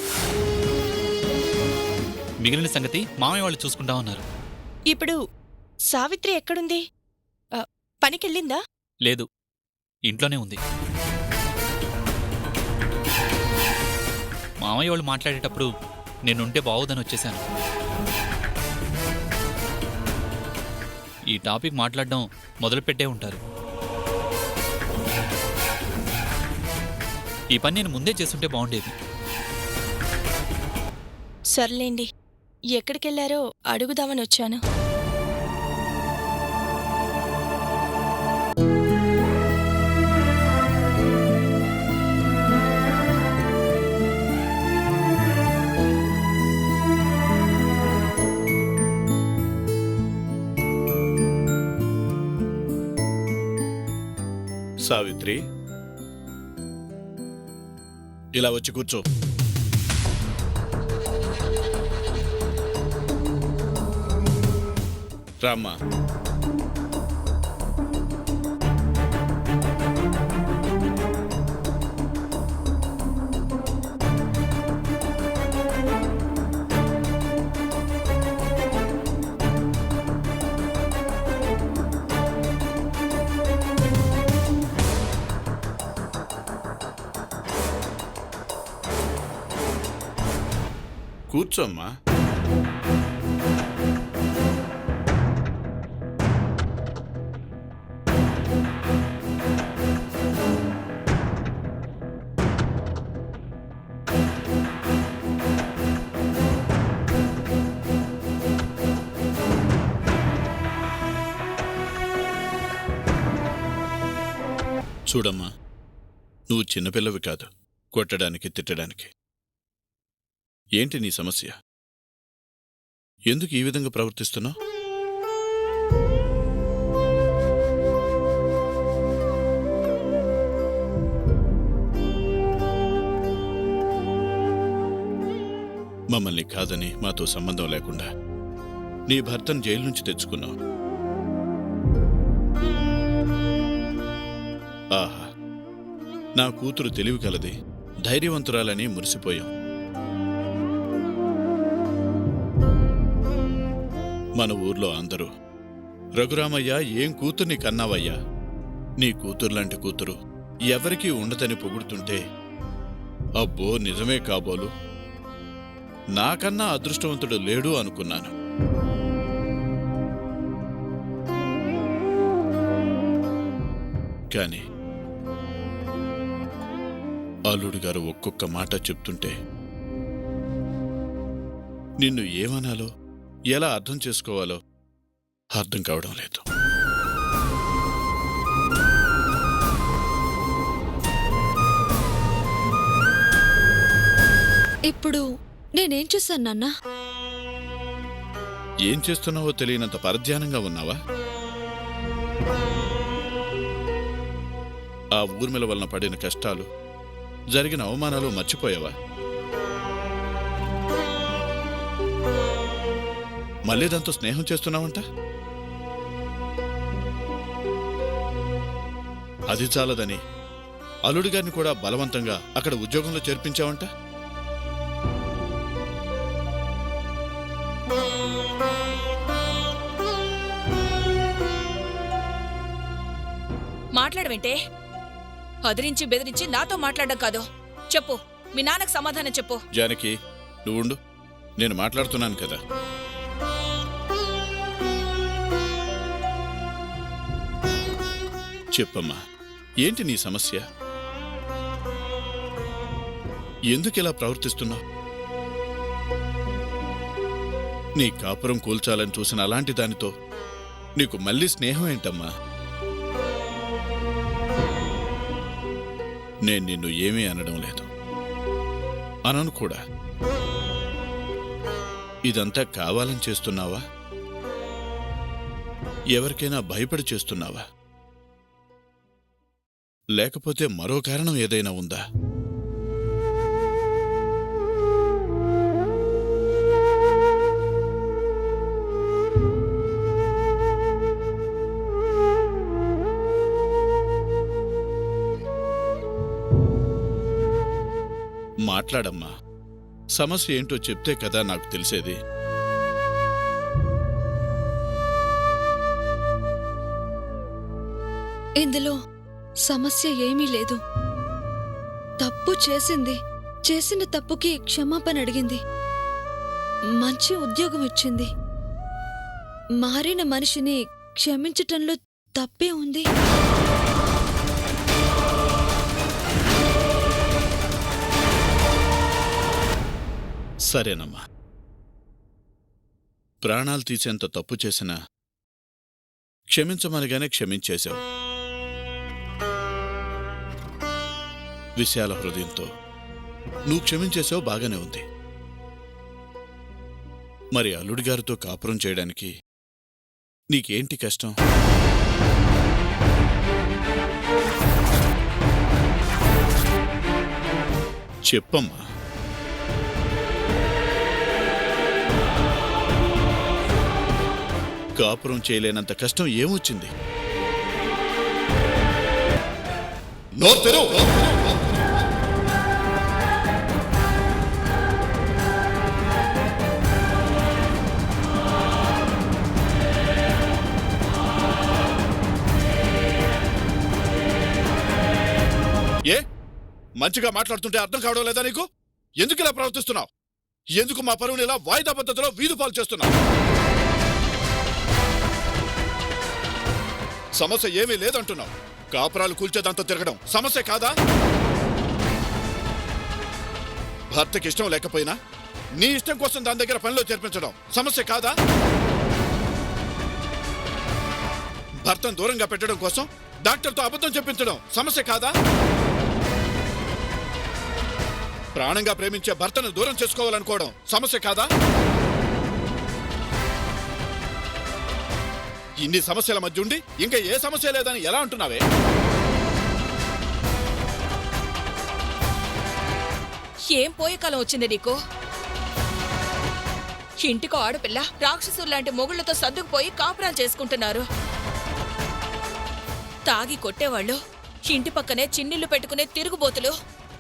మిగిలిన సంగతి మామయ్య వాళ్ళు చూసుకుంటా ఉన్నారు. ఇప్పుడు సావిత్రి ఎక్కడుంది? పనికెళ్ళిందా? లేదు, ఇంట్లోనే ఉంది. మామయ్య వాళ్ళు మాట్లాడేటప్పుడు నేనుంటే బావుదని వచ్చేశాను. ఈ టాపిక్ మాట్లాడడం మొదలుపెట్టే ఉంటారు. ఈ పని నేను ముందే చేస్తుంటే బాగుండేది. సర్లేండి, ఎక్కడికెళ్లారో అడుగుదామని వచ్చాను. సావిత్రి, ఇలా వచ్చి కూర్చో. రామ్మా. కూర్చోమ్మా. చూడమ్మా, నువ్వు చిన్నపిల్లవి కాదు కొట్టడానికి తిట్టడానికి. ఏంటి నీ సమస్య? ఎందుకు ఈ విధంగా ప్రవర్తిస్తున్నావు? మమ్మల్ని కాదని మాతో సంబంధం లేకుండా నీ భర్తను జైలు నుంచి తెచ్చుకున్నావు. ఆహా, నా కూతురు తెలివి కలది, ధైర్యవంతురాలని మురిసిపోయాం. మన ఊర్లో అందరూ రఘురామయ్య ఏం కూతుర్ని కన్నావయ్యా, నీ కూతుర్లాంటి కూతురు ఎవరికీ ఉండదని పొగుడుతుంటే అబ్బో నిజమే కాబోలు, నాకన్నా అదృష్టవంతుడు లేడు అనుకున్నాను. కాని అల్లుడు గారు ఒక్కొక్క మాట చెప్తుంటే నిన్ను ఏమనాలో ఎలా అర్థం చేసుకోవాలో అర్థం కావడం లేదు. ఇప్పుడు నేనేం చేశాను నాన్న? ఏం చేస్తున్నావో తెలియనంత పరధ్యానంగా ఉన్నావా? ఆ ఊర్మిళ వలన పడిన కష్టాలు, జరిగిన అవమానాలు మర్చిపోయావా? మళ్ళీ దాంతో స్నేహం చేస్తున్నావంట? అది చాలదని అల్లుడి గారిని కూడా బలవంతంగా అక్కడ ఉద్యోగంలో చేర్పించావంట? మాట్లాడవేంటే? అదిరించి బెదిరించి నాతో మాట్లాడడం కాదు. చెప్పు, మీ నాన్నకు సమాధానం చెప్పు. జానకి, నువ్వుండు, నేను మాట్లాడుతున్నాను కదా. చెప్పమ్మా, ఏంటి నీ సమస్య? ఎందుకిలా ప్రవర్తిస్తున్నావు? నీ కాపురం కూల్చాలని చూసిన అలాంటి దానితో నీకు మళ్ళీ స్నేహం ఏంటమ్మా? నేను నిన్ను ఏమీ అనడం లేదు, అనను కూడా. ఇదంతా కావాలని చేస్తున్నావా? ఎవరికైనా భయపడి చేస్తున్నావా? లేకపోతే మరో కారణం ఏదైనా ఉందా? మాట్లాడమ్మా, సమస్య ఏంటో చెప్తే కదా నాకు తెలిసేది. ఇందులో సమస్య ఏమీ లేదు. తప్పు చేసింది, చేసిన తప్పుకి క్షమాపణ అడిగింది, మంచి ఉద్యోగం ఇచ్చింది. మారిన మనిషిని క్షమించటంలో తప్పే ఉంది. సరేనమ్మా, ప్రాణాలు తీసేంత తప్పు చేసినా క్షమించమనగానే క్షమించేశావు. విశాల హృదయంతో నువ్వు క్షమించేసావు, బాగానే ఉంది. మరి అల్లుడి గారితో కాపురం చేయడానికి నీకేంటి కష్టం? చెప్పమ్మా. కాపురం చేయలేనంత కష్టం ఏమొచ్చింది? ఏ మంచిగా మాట్లాడుతుంటే అర్థం కావడం లేదా నీకు? ఎందుకు ఇలా ప్రవర్తిస్తున్నావు? ఎందుకు మా పరువుని ఇలా వాయిదా పద్ధతిలో వీధి పాలు చేస్తున్నావు? సమస్య ఏమీ లేదంటున్నావు. కాపురాలు కూల్చేదంతా తిరగడం సమస్య కాదా? భర్తకి ఇష్టం లేకపోయినా నీ ఇష్టం కోసం దాని దగ్గర పనిలో చేర్పించడం సమస్య కాదా? భర్తను దూరంగా పెట్టడం కోసం డాక్టర్తో అబద్ధం చెప్పించడం సమస్య కాదా? ప్రాణంగా ప్రేమించే భర్తను దూరం చేసుకోవాలనుకోవడం సమస్య కాదా? ఇన్ని సమస్యల మధ్య ఉండి ఇంకా ఏ సమస్య లేదని ఎలా అంటున్నావే? ఏం పోయే కాలం వచ్చింది నీకు? ఇంటికో ఆడపిల్ల రాక్షసుల్లాంటి మొగుళ్లతో సర్దుకుపోయి కాపురాలు చేసుకుంటున్నారు. తాగి కొట్టేవాళ్ళు, ఇంటి పక్కనే చిన్నిళ్లు పెట్టుకునే తిరుగుబోతులు,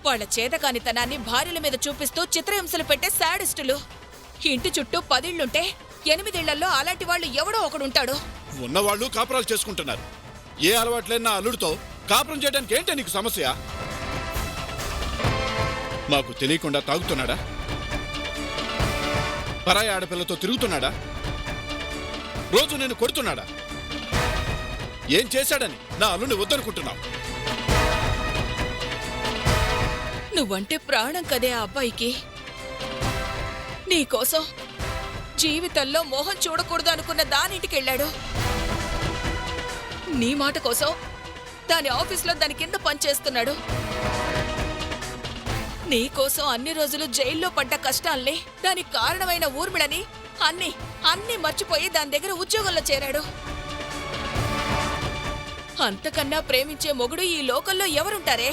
వాళ్ల చేతకానితనాన్ని భార్యల మీద చూపిస్తూ చిత్రహింసలు పెట్టే శాడిస్టులు. ఇంటి చుట్టూ 10 ఇళ్లుంటే 8 ఇళ్లలో అలాంటి వాళ్ళు ఎవడో ఒకడుంటాడు. ఉన్నవాళ్ళు కాపురాలు చేసుకుంటున్నారు. ఏ అలవాట్లేని నా అల్లుడితో కాపురం చేయడానికి ఏంటే నీకు సమస్య? మాకు తెలియకుండా తాగుతున్నాడా? పరాయి ఆడపిల్లతో తిరుగుతున్నాడా? రోజు నేను కొడుతున్నాడా? ఏం చేశాడని నా అల్లుని వద్దనుకుంటున్నావు? నువ్వంటే ప్రాణం కదే ఆ అబ్బాయికి. నీకోసం జీవితంలో మోహం చూడకూడదు అనుకున్న దానింటికెళ్ళాడు. నీ మాట కోసం దాని ఆఫీస్లో దాని కింద పనిచేస్తున్నాడు. నీకోసం అన్ని రోజులు జైల్లో పడ్డ కష్టాల్ని, దానికి కారణమైన ఊర్మిళని అన్ని మర్చిపోయి దాని దగ్గర ఉద్యోగంలో చేరాడు. అంతకన్నా ప్రేమించే మొగుడు ఈ లోకంలో ఎవరుంటారే?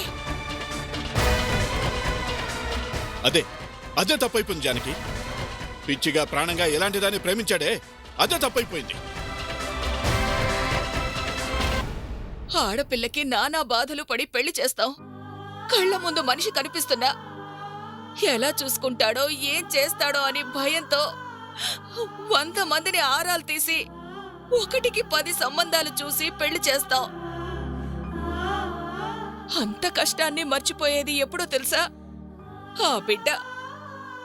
అదే తప్పైపోయింది జానకి. పిచ్చిగా ప్రాణంగా ఎలాంటి దాన్ని ప్రేమించాడే, అదే తప్పైపోయింది. ఆడపిల్లకి నానా బాధలు పడి పెళ్లి చేస్తాం. కళ్ళ ముందు మనిషి కనిపిస్తున్నా ఎలా చూసుకుంటాడో ఏం చేస్తాడో అని భయంతో 100 మందిని ఆరాలు తీసి 1కి 10 సంబంధాలు చూసి పెళ్లి చేస్తాం. అంత కష్టాన్ని మర్చిపోయేది ఎప్పుడో తెలుసా? ఆ బిడ్డ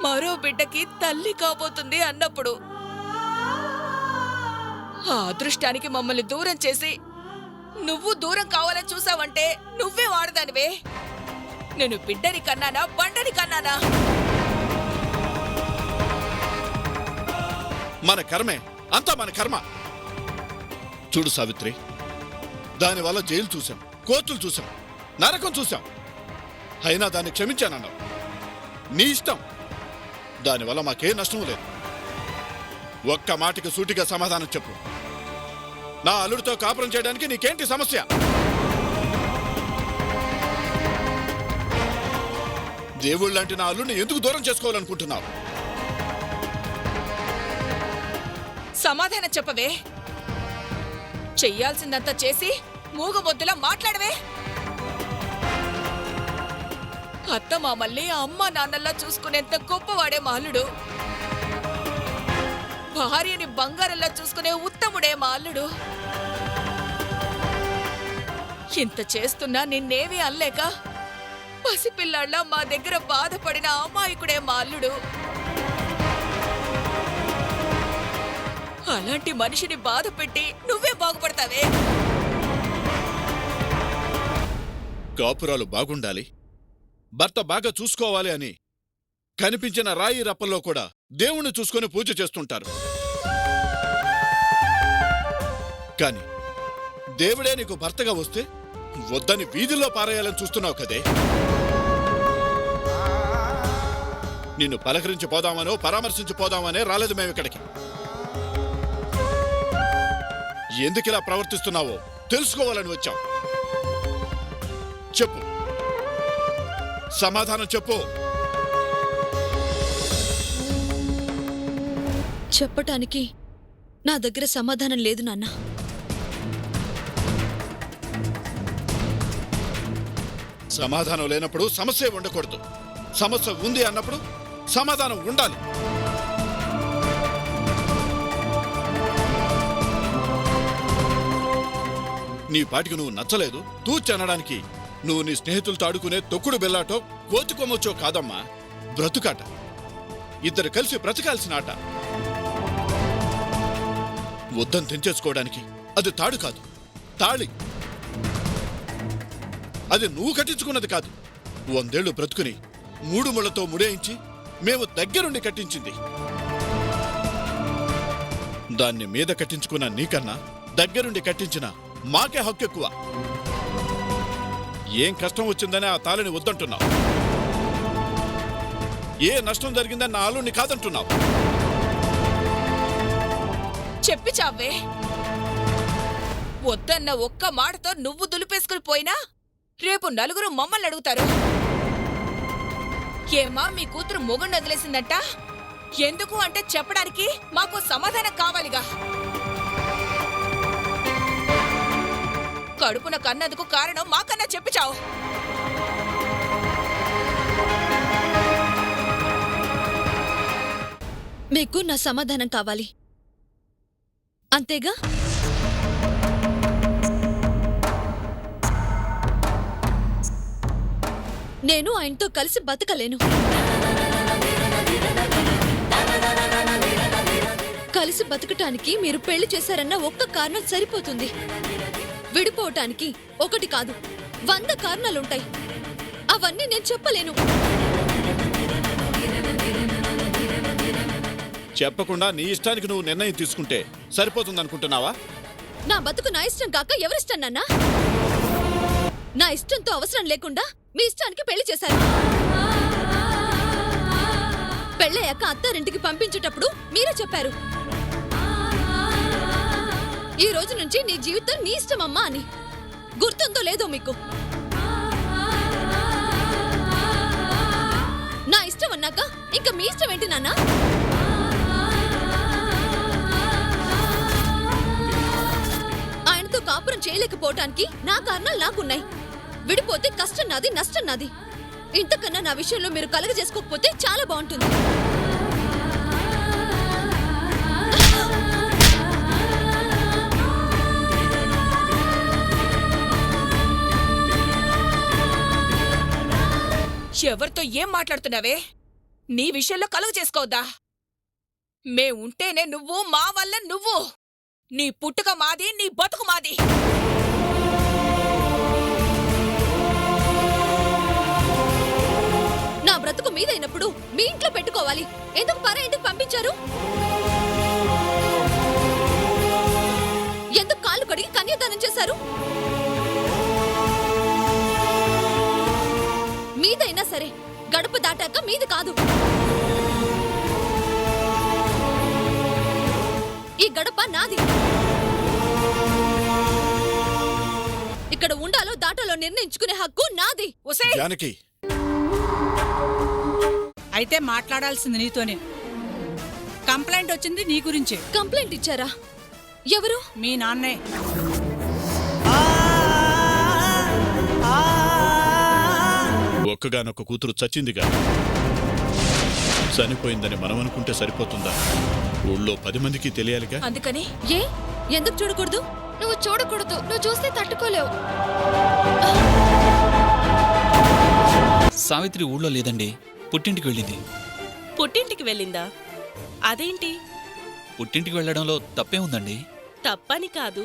మరో బిడ్డకి తల్లి కాబోతుంది అన్నప్పుడు. ఆ అదృష్టానికి మమ్మల్ని దూరం చేసి నువ్వు దూరం కావాలని చూసావంటే నువ్వే వాడదానివే. నేను బిడ్డని కన్నానా, బండని కన్నానా? మన కర్మే అంతా మన కర్మ. చూడు సావిత్రి, దానివల్ల జైలు చూశాం, కోర్టులు చూశాం, నరకం చూశాం. అయినా దాన్ని క్షమించానన్నావు. నీ ఇష్టం. దానివల్ల మాకే నష్టం లేదు. ఒక్క మాటకి సూటిగా సమాధానం చెప్పు. నా అల్లుడితో కాపురం చేయడానికి నీకేంటి సమస్య? దేవుళ్ళంటి నా అల్లుడిని ఎందుకు దూరం చేసుకోవాలనుకుంటున్నావు? సమాధానం చెప్పవే. చెయ్యాల్సిందంతా చేసి మూగబొద్దులా మాట్లాడవే. అత్త మామల్ని అమ్మ నాన్నల్లా చూసుకునేంత గొప్పవాడే మాల్లుడు. భార్యని బంగారంలా చూసుకునే ఉత్తముడే మాల్లుడు. ఇంత చేస్తున్నా నిన్నేమీ అనలేక పసిపిల్లాళ్ళ మా దగ్గర బాధపడిన అమాయకుడే మాల్లుడు. అలాంటి మనిషిని బాధ పెట్టి నువ్వే బాగుపడతావే. కాపురాలు బాగుండాలి, భర్త బాగా చూసుకోవాలి అని కనిపించిన రాయి రప్పల్లో కూడా దేవుణ్ణి చూసుకొని పూజ చేస్తుంటారు. కాని దేవుడే నీకు భర్తగా వస్తే వద్దని వీధుల్లో పారేయాలని చూస్తున్నావు కదే. నిన్ను పలకరించి పోదామనో పరామర్శించి పోదామనే రాలేదు మేమిక్కడికి. ఎందుకిలా ప్రవర్తిస్తున్నావో తెలుసుకోవాలని వచ్చాం. చెప్పు, సమాధానం చెప్పు. చెప్పటానికి నా దగ్గర సమాధానం లేదు నాన్న. సమాధానం లేనప్పుడు సమస్య ఉండకూడదు. సమస్య ఉంది అన్నప్పుడు సమాధానం ఉండాలి. నీ పాటికి నువ్వు నచ్చలేదు తూచనడానికి నువ్వు నీ స్నేహితులతో ఆడుకునే తొక్కుడు బెల్లాటో కోతికొమ్మొచ్చో కాదమ్మా, బ్రతుకాట. ఇద్దరు కలిసి బ్రతకాల్సిన ఆట. వద్దని తెంచేసుకోవడానికి అది తాడు కాదు, తాళి. అది నువ్వు కట్టించుకున్నది కాదు. 100 ఏళ్లు బ్రతుకుని 3 ముళ్లతో ముడేయించి మేము దగ్గరుండి కట్టించింది. దాన్ని మీద కట్టించుకున్న నీకన్నా దగ్గరుండి కట్టించిన మాకే హక్కు ఎక్కువ. ఏం కష్టం వచ్చిందని ఆ తాళిని వద్దంటున్నావు? ఏ నష్టం జరిగిందని నా అల్లుడిని కాదంటున్నావు? చెప్పి చావే. వద్దన్న ఒక్క మాటతో నువ్వు దులిపేసుకుని పోయినా రేపు నలుగురు మమ్మల్ని అడుగుతారు. ఏమా మీ కూతురు మొగుడిని వదిలేసిందంట? ఎందుకు అంటే చెప్పడానికి మాకు సమాధానం కావాలిగా. కడుపున కన్నందుకు కారణం మాకన్నా చెప్పి చావు. మీకు నా సమాధానం కావాలి అంతేగా? నేను ఆయనతో కలిసి బతకలేను. కలిసి బతకటానికి మీరు పెళ్లి చేశారన్న ఒక్క కారణం సరిపోతుంది. విడిపోవటానికి 1 కాదు 100 కారణాలుంటాయి. అవన్నీ నేను చెప్పలేను. చెప్పకుండా నీ ఇష్టానికి నువ్వు నిర్ణయం తీసుకుంటే సరిపోతుందనుకుంటున్నావా? నా బతుకు నా ఇష్టం కాక ఎవరిష్టం నాన్నా? నా ఇష్టంతో అవసరం లేకుండా మీ ఇష్టానికి పెళ్లి చేశారు. పెళ్ళయ్యాక అత్తారింటికి పంపించేటప్పుడు మీరే చెప్పారు, ఈ రోజు నుంచి నీ జీవితం నీ ఇష్టమమ్మా అని. గుర్తుందో లేదో మీకు? నా ఇష్టం అన్నాక ఇంకా మీ ఇష్టం ఏంటి నాన్నా? ఆయనతో కాపురం చేయలేకపోవటానికి నా కారణాలు నాకున్నాయి. విడిపోతే కష్టం నాది, నష్టం నాది. ఇంతకన్నా నా విషయంలో మీరు కలగజేసుకోకపోతే చాలా బాగుంటుంది. ఎవరితో ఏం మాట్లాడుతున్నావే? నీ విషయంలో కలుగు చేసుకోవద్దా? మేముంటేనే నువ్వు, మా వల్ల నువ్వు. నీ పుట్టుక మాది, నీ బతుకు మాది. నా బ్రతుకు మీదైనప్పుడు మీ ఇంట్లో పెట్టుకోవాలి. ఎందుకు పరా ఇంటికి పంపించారు? ఎందుకు కాళ్ళు కడిగి కన్యాదానం చేశారు? మీదైనా సరే గడప దాటాక మీది కాదు. ఈ గడప నాది. ఇక్కడ ఉండాలో దాటాలో నిర్ణయించుకునే హక్కు నాది. జానకి, అయితే మాట్లాడాల్సింది నీతోనే. కంప్లైంట్ వచ్చింది నీ గురించే. కంప్లైంట్ ఇచ్చారా? ఎవరు? మీ నాన్నే. ఒక్కగానొక్క కూతురు చచ్చిందిగా. చనిపోయిందని మనం అనుకుంటే సరిపోతుందా? ఊళ్ళో 10 మందికి తెలియాలిగా. అందుకని ఏ ఎందుకు చూడకూడదు? నువ్వు చూడకూడదు. నువ్వు చూస్తే తట్టుకోలేవు. సావిత్రి ఊళ్ళో లేదండి, పుట్టింటికి వెళ్ళింది. పుట్టింటికి వెళ్ళిందా? అదేంటి? పుట్టింటికి వెళ్ళడంలో తప్పే ఉందండి. తప్పని కాదు,